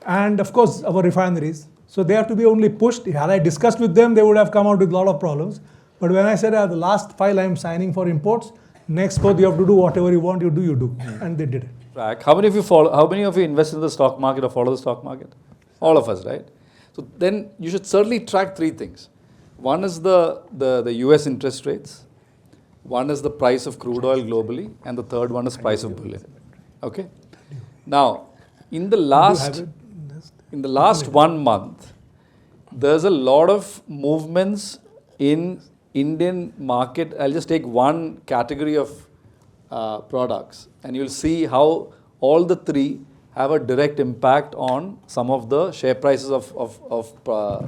And of course, our refineries. So they have to be only pushed. Had I discussed with them, they would have come out with a lot of problems. But when I said, the last file I am signing for imports, next month you have to do whatever you want, you do. And they did it. Track. How many of you invest in the stock market or follow the stock market? All of us, right? So then you should certainly track three things. One is the US interest rates. One is the price of crude oil globally. And the third one is price of bullion. Okay? Now, in the last 1 month, there's a lot of movements in Indian market. I'll just take one category of products, and you'll see how all the three have a direct impact on some of the share prices of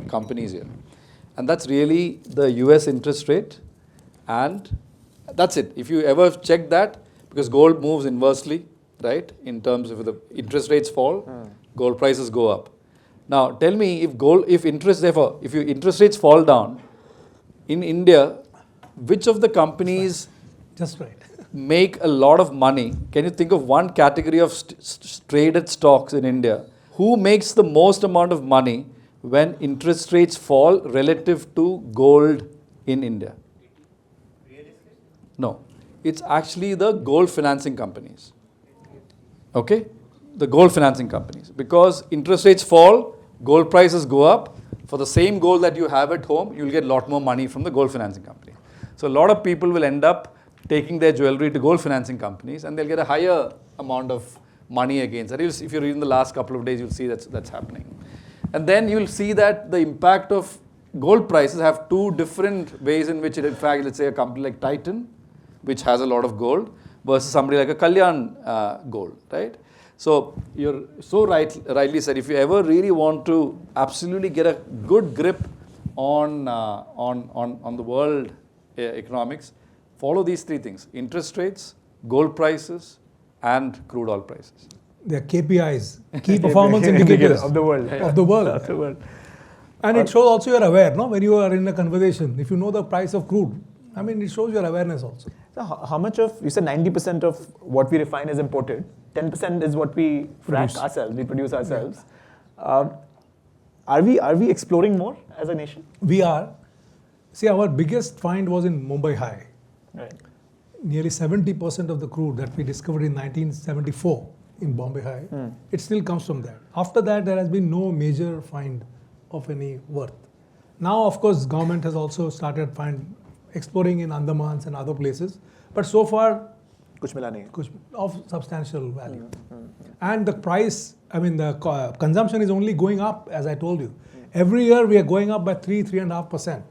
companies here. And that's really the US interest rate, and that's it. If you ever check that, because gold moves inversely, right? In terms of the interest rates fall, gold prices go up. Now, tell me if interest rates fall down in India, which of the companies Just right. make a lot of money? Can you think of one category of traded stocks in India? Who makes the most amount of money when interest rates fall relative to gold in India? No, it's actually the gold financing companies. Okay? The gold financing companies. Because interest rates fall, gold prices go up. For the same gold that you have at home, you'll get a lot more money from the gold financing company. So a lot of people will end up taking their jewelry to gold financing companies, and they'll get a higher amount of money against that. If you read in the last couple of days, you'll see that's happening. And then you'll see that the impact of gold prices have two different ways in which it, in fact, let's say a company like Titan, which has a lot of gold, versus somebody like a Kalyan Gold, right? So you're so rightly said, if you ever really want to absolutely get a good grip on the world economics, follow these three things: interest rates, gold prices, and crude oil prices. They're KPIs, key performance indicators of the world. Of the world. And it shows also you're aware, no? When you are in a conversation, if you know the price of crude, I mean, it shows your awareness also. So how much of, you said 90% of what we refine is imported, 10% is what we frack ourselves, we produce ourselves. Yeah. Are we exploring more as a nation? We are. See, our biggest find was in Mumbai High. Right. Nearly 70% of the crude that we discovered in 1974 in Bombay High, it still comes from there. After that, there has been no major find of any worth. Now, of course, government has also started exploring in Andamans and other places, but so far, Kuch mila nahi. Of substantial value. And the price, I mean, the consumption is only going up, as I told you. Every year we are going up by 3.5%.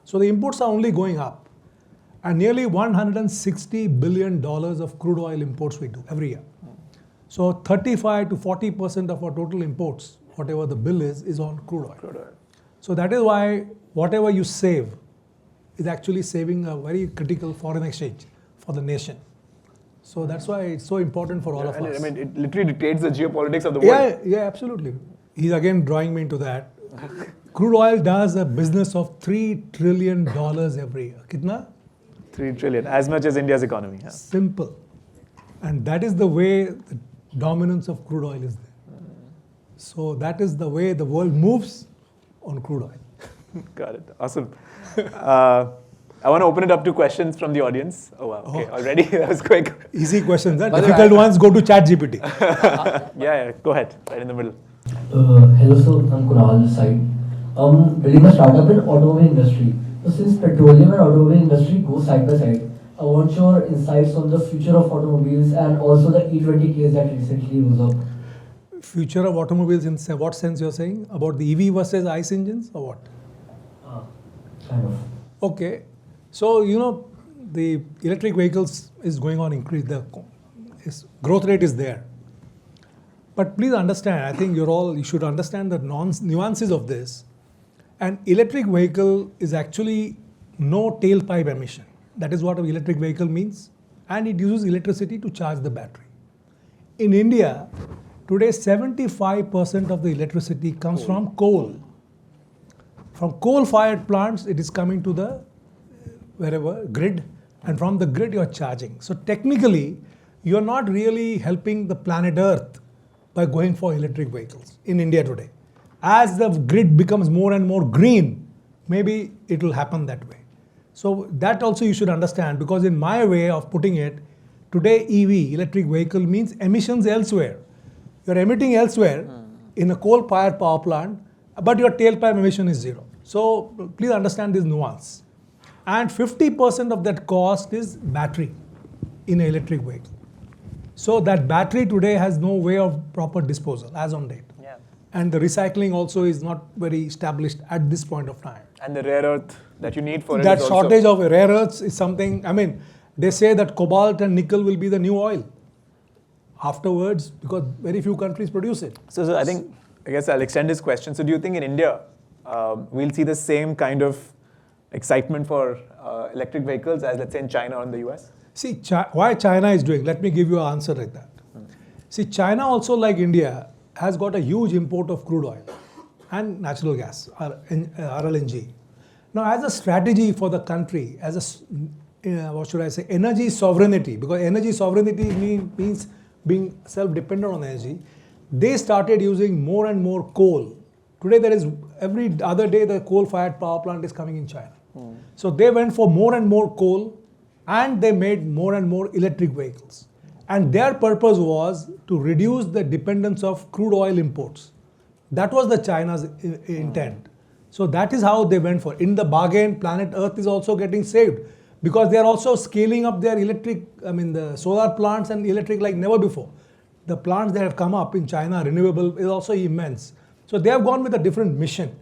So the imports are only going up. And nearly $160 billion of crude oil imports we do every year. So 35 to 40% of our total imports, whatever the bill is on crude oil. So that is why whatever you save is actually saving a very critical foreign exchange for the nation. So that's why it's so important for all of us. I mean, it literally dictates the geopolitics of the world. Yeah, absolutely. He's again drawing me into that. Crude oil does a business of $3 trillion every year. Kitna? 3 trillion, as much as India's economy. Yeah. Simple. And that is the way the dominance of crude oil is there. So that is the way the world moves on crude oil. Got it. Awesome. I want to open it up to questions from the audience. Oh, wow. Okay, already? That was quick. Easy questions. Difficult ones go to ChatGPT. Yeah, go ahead. Right in the middle. Hello, sir. I'm Kunal this side. Building a startup in automobile industry. So since petroleum and automobile industry go side by side, I want your insights on the future of automobiles and also the E20 case that recently rose up. Future of automobiles in what sense you're saying? About the EV versus ICE engines or what? Kind of. Okay. So, the electric vehicles is going on increase. The growth rate is there. But please understand, I think you should understand the nuances of this. An electric vehicle is actually no tailpipe emission. That is what an electric vehicle means. And it uses electricity to charge the battery. In India, today 75% of the electricity comes from coal. From coal-fired plants, it is coming to the wherever grid, and from the grid you are charging. So technically, you are not really helping the planet Earth by going for electric vehicles in India today. As the grid becomes more and more green, maybe it will happen that way. So that also you should understand, because in my way of putting it, today EV, electric vehicle, means emissions elsewhere. You're emitting elsewhere in a coal-fired power plant, but your tailpipe emission is zero. So please understand this nuance. And 50% of that cost is battery in an electric vehicle. So that battery today has no way of proper disposal as on date. Yeah. And the recycling also is not very established at this point of time. And the rare earth that you need for it That is shortage of rare earths is something, I mean, they say that cobalt and nickel will be the new oil afterwards, because very few countries produce it. So I guess I'll extend this question. So do you think in India, we'll see the same kind of excitement for electric vehicles as, let's say, in China or in the US? See, why China is doing, let me give you an answer like that. See, China also, like India, has got a huge import of crude oil and natural gas, RLNG. Now, as a strategy for the country, as a, what should I say, energy sovereignty, because energy sovereignty means being self-dependent on energy, they started using more and more coal. Today, there is, every other day, the coal-fired power plant is coming in China. So they went for more and more coal, and they made more and more electric vehicles. And their purpose was to reduce the dependence of crude oil imports. That was the China's intent. So that is how they went for. In the bargain, planet Earth is also getting saved, because they are also scaling up their the solar plants and electric like never before. The plants that have come up in China, renewable, is also immense. So they have gone with a different mission.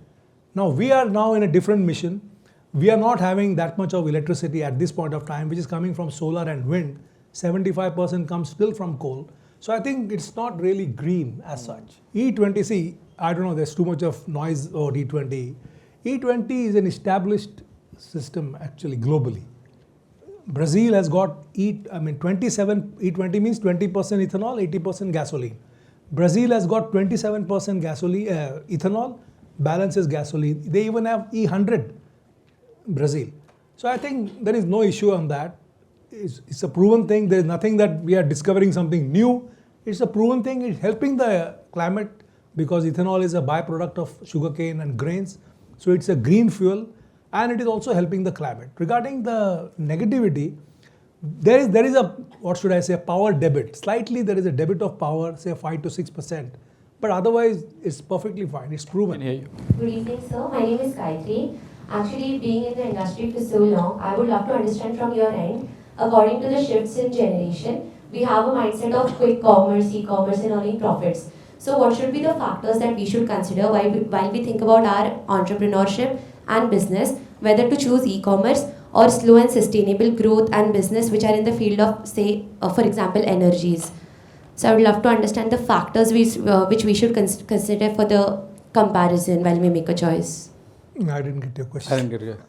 Now we are now in a different mission. We are not having that much of electricity at this point of time, which is coming from solar and wind. 75% comes still from coal. So I think it's not really green as such. E20, I don't know, there's too much of noise about E20. E20 is an established system actually globally. Brazil has got E20 means 20% ethanol, 80% gasoline. Brazil has got 27% gasoline, ethanol, balance is gasoline. They even have E100, Brazil. So I think there is no issue on that. It's a proven thing. There is nothing that we are discovering something new. It's a proven thing. It's helping the climate, because ethanol is a byproduct of sugarcane and grains. So it's a green fuel, and it is also helping the climate. Regarding the negativity, there is a, what should I say, a power debit. Slightly there is a debit of power, say 5 to 6%. But otherwise, it's perfectly fine. It's proven. Can hear you. Good evening, sir. My name is Gayatri. Actually, being in the industry for so long, I would love to understand from your end, according to the shifts in generation, we have a mindset of quick commerce, e-commerce and earning profits. So what should be the factors that we should consider while we think about our entrepreneurship and business, whether to choose e-commerce or slow and sustainable growth and business which are in the field of, say, for example, energies? So I would love to understand the factors which we should consider for the comparison while we make a choice. I didn't get your question. I didn't get it.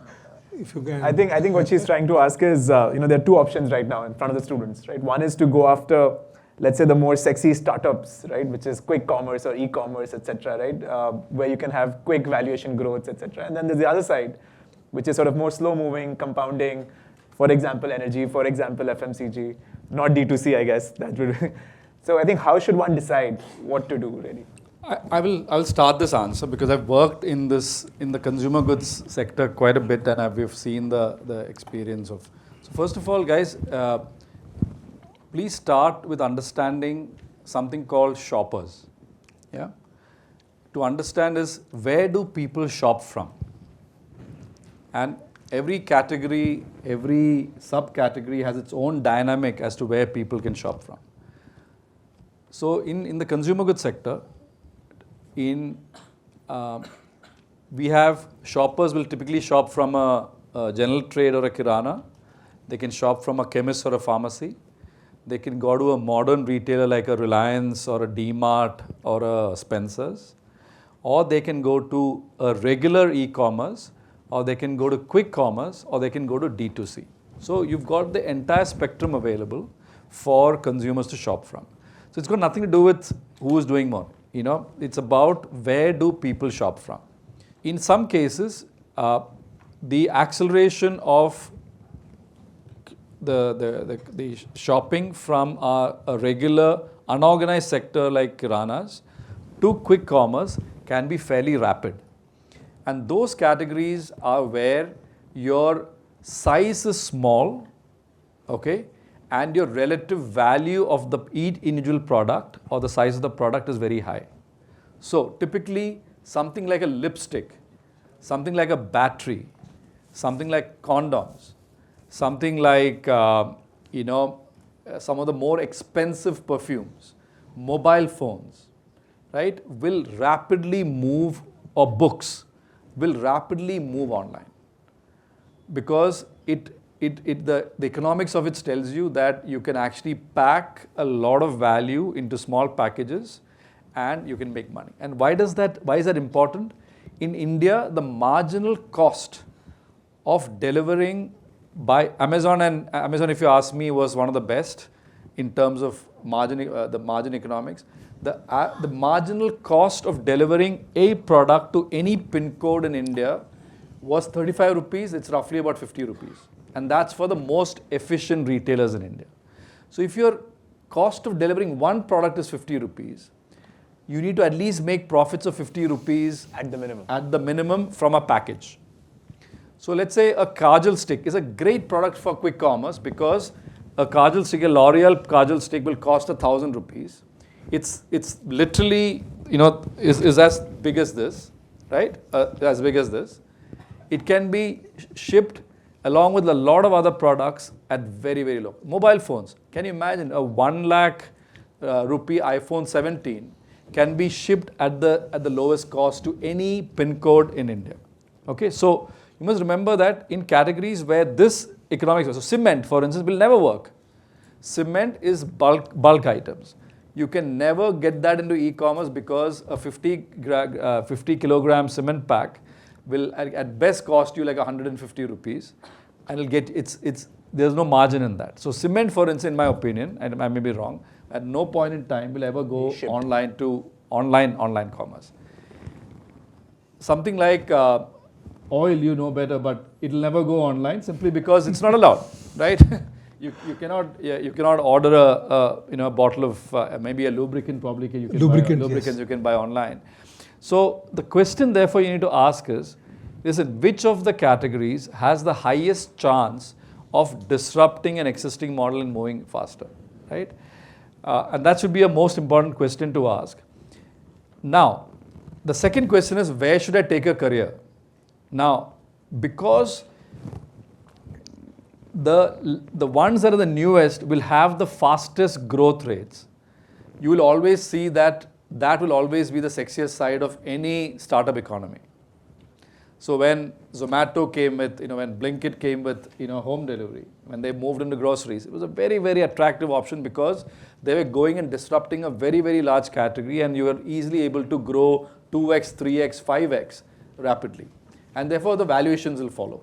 If you can. I think what she's trying to ask is, there are two options right now in front of the students, right? One is to go after, let's say, the more sexy startups, right, which is quick commerce or e-commerce, etc., right, where you can have quick valuation growths, etc. And then there's the other side, which is sort of more slow-moving, compounding. For example, energy. For example, FMCG. Not D2C, I guess. That would. So I think how should one decide what to do, really? I'll start this answer because I've worked in the consumer goods sector quite a bit, and we've seen the experience of. So first of all, guys, please start with understanding something called shoppers. Yeah. To understand is, where do people shop from? And every category, every subcategory has its own dynamic as to where people can shop from. So in the consumer goods sector, we have shoppers will typically shop from a general trade or a kirana. They can shop from a chemist or a pharmacy. They can go to a modern retailer like a Reliance or a D-Mart or a Spencer's. Or they can go to a regular e-commerce, or they can go to quick commerce, or they can go to D2C. So you've got the entire spectrum available for consumers to shop from. So it's got nothing to do with who is doing more. It's about where do people shop from. in some cases, the acceleration of the shopping from a regular unorganized sector like kiranas to quick commerce can be fairly rapid. And those categories are where your size is small, okay, and your relative value of each individual product or the size of the product is very high. So typically something like a lipstick, something like a battery, something like condoms, something like some of the more expensive perfumes, mobile phones, right, will rapidly move, or books will rapidly move online, because the economics of it tells you that you can actually pack a lot of value into small packages and you can make money. And why is that important? In India, the marginal cost of delivering by Amazon, and Amazon, if you ask me, was one of the best in terms of the margin economics. The marginal cost of delivering a product to any pin code in India was 35 rupees. It's roughly about 50 rupees. And that's for the most efficient retailers in India. So if your cost of delivering one product is 50 rupees, you need to at least make profits of 50 rupees at the minimum. At the minimum from a package. So let's say a kajal stick is a great product for quick commerce, because a kajal stick, a L'Oreal kajal stick will cost 1,000 rupees. It's literally, is as big as this, right? As big as this. It can be shipped along with a lot of other products at very, very low. Mobile phones. Can you imagine a 1 lakh rupee iPhone 17 can be shipped at the lowest cost to any pin code in India. Okay, so you must remember that in categories where this economics, so cement, for instance, will never work. Cement is bulk items. You can never get that into e-commerce, because a 50 kilogram cement pack will at best cost you like 150 rupees, and there's no margin in that. So cement, for instance, in my opinion, and I may be wrong, at no point in time will ever go online to online commerce. Something like oil, you know better, but it'll never go online simply because it's not allowed, right? You cannot order a bottle of maybe a lubricant. Probably you can lubricants, yes. You can buy online. So the question therefore you need to ask is, listen, which of the categories has the highest chance of disrupting an existing model and moving faster, right? And that should be a most important question to ask. Now, the second question is, where should I take a career? Now, because the ones that are the newest will have the fastest growth rates, you will always see that will always be the sexiest side of any startup economy. So when Zomato came with, when Blinkit came with, home delivery, when they moved into groceries, it was a very, very attractive option, because they were going and disrupting a very, very large category, and you were easily able to grow 2x, 3x, 5x rapidly. And therefore the valuations will follow.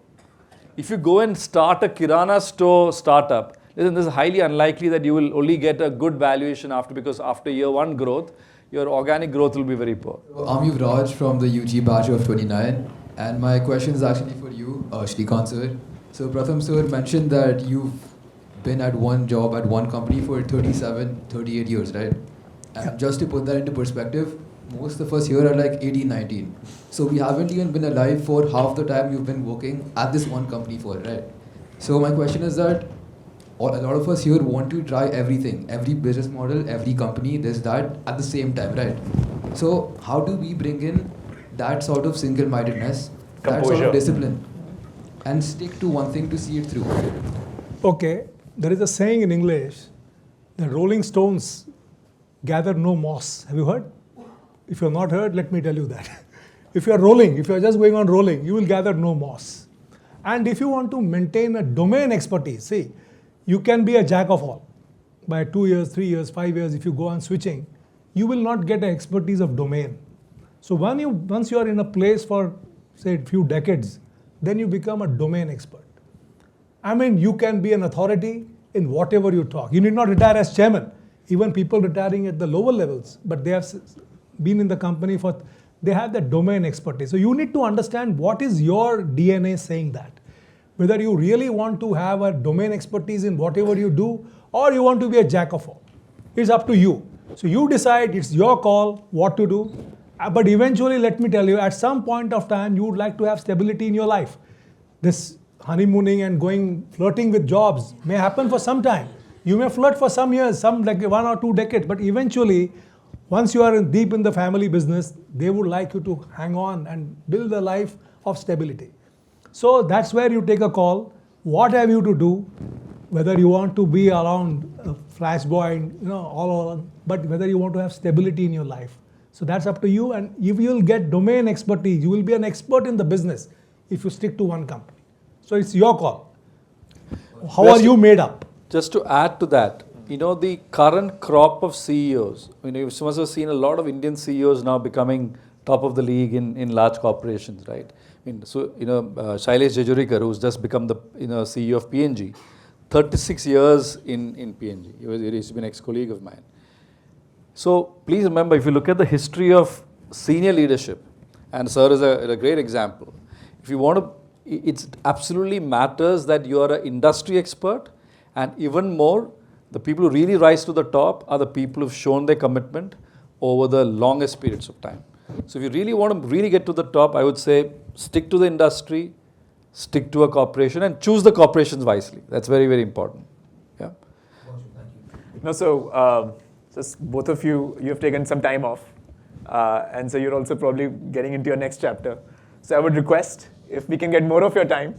If you go and start a Kirana store startup, listen, this is highly unlikely that you will only get a good valuation because after year one growth, your organic growth will be very poor. I'm Yuvraj from the UG batch of 29, and my question is actually for you, Shrikant sir. So Pratham sir mentioned that you've been at one job at one company for 37, 38 years, right? And just to put that into perspective, most of us here are like 18, 19. So we haven't even been alive for half the time you've been working at this one company for, right? So my question is that a lot of us here want to try everything, every business model, every company, this, that, at the same time, right? So how do we bring in that sort of single-mindedness, that sort of discipline, and stick to one thing to see it through? Okay, there is a saying in English, the Rolling Stones gather no moss. Have you heard? If you have not heard, let me tell you that. If you are just going on rolling, you will gather no moss. And if you want to maintain a domain expertise, see, you can be a jack of all. By 2 years, 3 years, 5 years, if you go on switching, you will not get an expertise of domain. So once you are in a place for, say, a few decades, then you become a domain expert. I mean, you can be an authority in whatever you talk. You need not retire as chairman. Even people retiring at the lower levels, but they have been in the company for They have the domain expertise. So you need to understand what is your DNA saying that. Whether you really want to have a domain expertise in whatever you do, or you want to be a jack of all. It's up to you. So you decide, it's your call what to do. But eventually, let me tell you, at some point of time, you would like to have stability in your life. This honeymooning and flirting with jobs may happen for some time. You may flirt for some years, some like 1 or 2 decades, but eventually, once you are deep in the family business, they would like you to hang on and build a life of stability. So that's where you take a call. What have you to do? Whether you want to be around a flash boy, all around, but whether you want to have stability in your life. So that's up to you, and if you'll get domain expertise, you will be an expert in the business if you stick to one company. So it's your call. How are you made up? Just to add to that, the current crop of CEOs, you must have seen a lot of Indian CEOs now becoming top of the league in large corporations, right? Shailesh Jejurikar, who's just become the CEO of P&G, 36 years in P&G. He's been an ex-colleague of mine. So please remember, if you look at the history of senior leadership, and sir is a great example, if you want to, it absolutely matters that you are an industry expert, and even more, the people who really rise to the top are the people who've shown their commitment over the longest periods of time. So if you really want to really get to the top, I would say stick to the industry, stick to a corporation, and choose the corporations wisely. That's very, very important. Yeah. Just both of you have taken some time off, and so you're also probably getting into your next chapter. So I would request if we can get more of your time,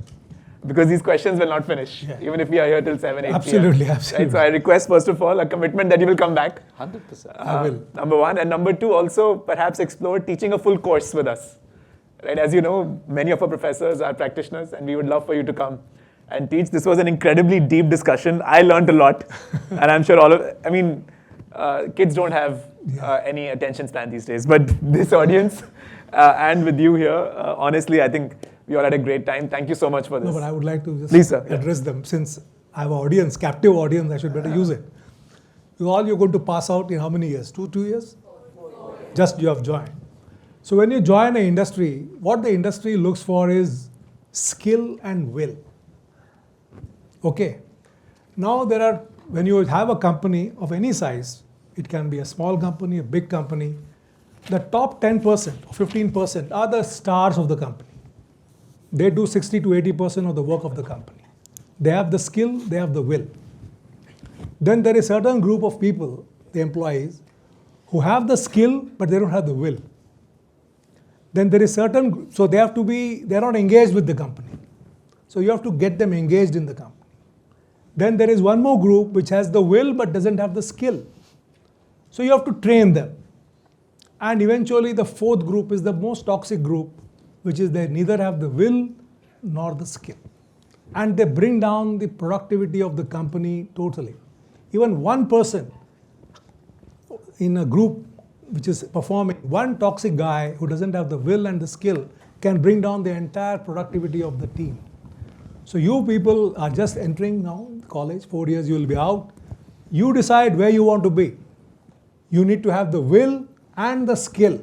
because these questions will not finish, even if we are here till 7, 8 Absolutely, p.m. absolutely. Right? So I request, first of all, a commitment that you will come back. 100%. I will. Number one. And number two, also perhaps explore teaching a full course with us. Right? As you know, many of our professors are practitioners, and we would love for you to come and teach. This was an incredibly deep discussion. I learned a lot, and I'm sure kids don't have any attention span these days, but this audience and with you here, honestly, I think we all had a great time. Thank you so much for this. No, but I would like to just Please, sir. address them. Since I have an audience, captive audience, I should better use it. You're going to pass out in how many years? 2 years? 4 years. Just you have joined. So when you join an industry, what the industry looks for is skill and will. Okay. Now when you have a company of any size, it can be a small company, a big company, the top 10% or 15% are the stars of the company. They do 60 to 80% of the work of the company. They have the skill, they have the will. Then there is a certain group of people, the employees, who have the skill, but they don't have the will. Then there is so they're not engaged with the company. So you have to get them engaged in the company. Then there is one more group which has the will, but doesn't have the skill. So you have to train them. And eventually the fourth group is the most toxic group, which is they neither have the will nor the skill. And they bring down the productivity of the company totally. Even one person in a group which is performing, one toxic guy who doesn't have the will and the skill can bring down the entire productivity of the team. So you people are just entering now college, 4 years you will be out. You decide where you want to be. You need to have the will and the skill.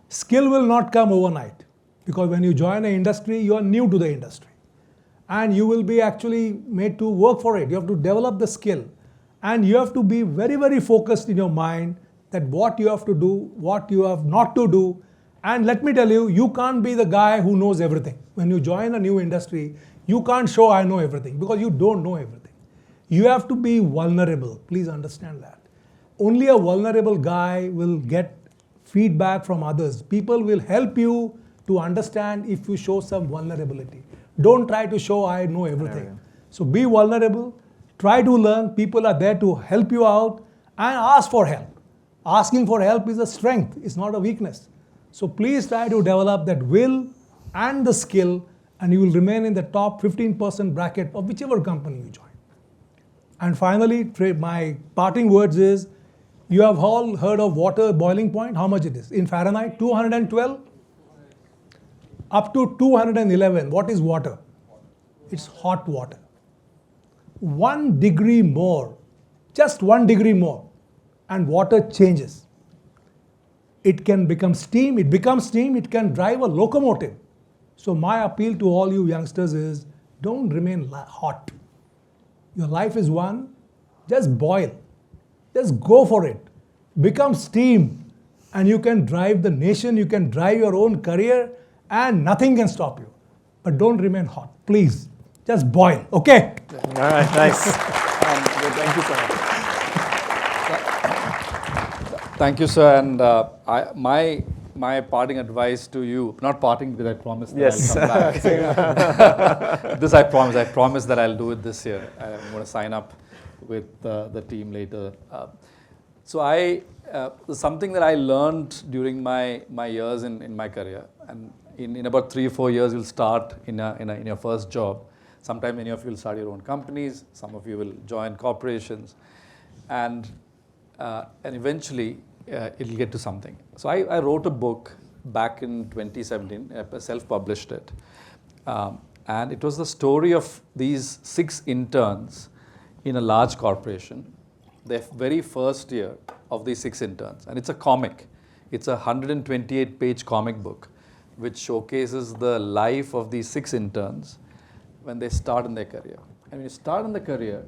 Skill will not come overnight, because when you join an industry, you are new to the industry. And you will be actually made to work for it. You have to develop the skill. And you have to be very, very focused in your mind that what you have to do, what you have not to do. And let me tell you, you can't be the guy who knows everything. When you join a new industry, you can't show I know everything, because you don't know everything. You have to be vulnerable. Please understand that. Only a vulnerable guy will get feedback from others. People will help you to understand if you show some vulnerability. Don't try to show I know everything. So be vulnerable, try to learn. People are there to help you out, and ask for help. Asking for help is a strength, it's not a weakness. So please try to develop that will and the skill, and you will remain in the top 15% bracket of whichever company you join. And finally, my parting words is, you have all heard of water boiling point, how much it is? In Fahrenheit, 212? Up to 211, what is water? It's hot water. 1 degree more, just 1 degree more, and water changes. it can become steam. It becomes steam. It can drive a locomotive. So my appeal to all you youngsters is, don't remain hot. Your life is one. Just boil. Just go for it. Become steam. And you can drive the nation. You can drive your own career. And nothing can stop you. But don't remain hot. Please. Just boil. Okay? All right, nice. Thank you so much. Thank you, sir. And my parting advice to you, not parting because I promised that I'll come back. This I promise. I promise that I'll do it this year. I'm going to sign up with the team later. Something that I learned during my years in my career, and in about 3 or 4 years, you'll start in your first job. Sometimes many of you will start your own companies. Some of you will join corporations, and eventually it'll get to something. So I wrote a book back in 2017. I self-published it, and it was the story of these 6 interns in a large corporation. The very first year of these 6 interns, and it's a comic. It's a 128-page comic book, which showcases the life of these 6 interns when they start in their career. And when you start in the career,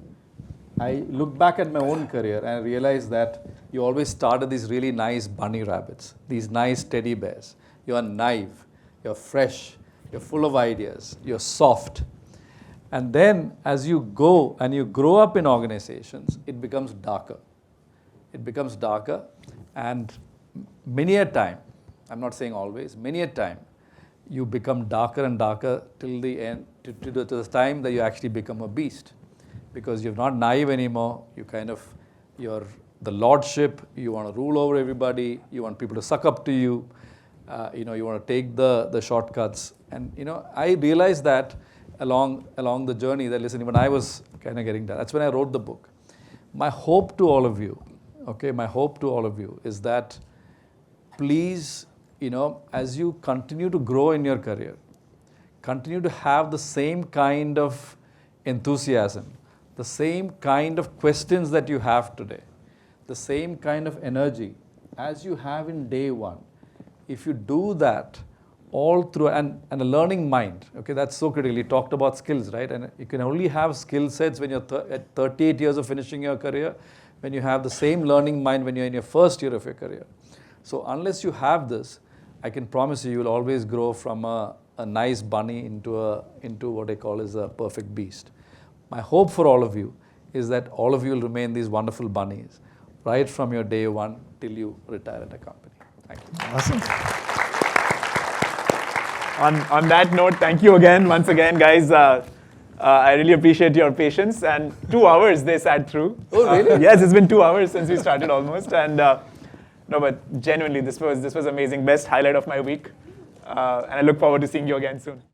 I look back at my own career and I realized that you always start at these really nice bunny rabbits, these nice teddy bears. You are naive, you're fresh, you're full of ideas, you're soft. And then as you go and you grow up in organizations, it becomes darker. It becomes darker, and many a time, I'm not saying always, many a time, you become darker and darker till the end, to the time that you actually become a beast. Because you're not naive anymore, you're the lordship, you want to rule over everybody, you want people to suck up to you, you want to take the shortcuts. And I realized that along the journey that, listen, when I was kind of getting that, that's when I wrote the book. My hope to all of you, is that please, as you continue to grow in your career, continue to have the same kind of enthusiasm, the same kind of questions that you have today, the same kind of energy as you have in day one. If you do that all through, and a learning mind, okay, that's so critical. You talked about skills, right? And you can only have skill sets when you're at 38 years of finishing your career, when you have the same learning mind when you're in your first year of your career. So unless you have this, I can promise you will always grow from a nice bunny into what I call is a perfect beast. My hope for all of you is that all of you will remain these wonderful bunnies right from your day one till you retire at a company. Thank you. Awesome. On that note, thank you once again, guys. I really appreciate your patience. And 2 hours they sat through. Oh, really? Yes, it's been 2 hours since we started almost. And no, but genuinely, this was amazing. Best highlight of my week. And I look forward to seeing you again soon.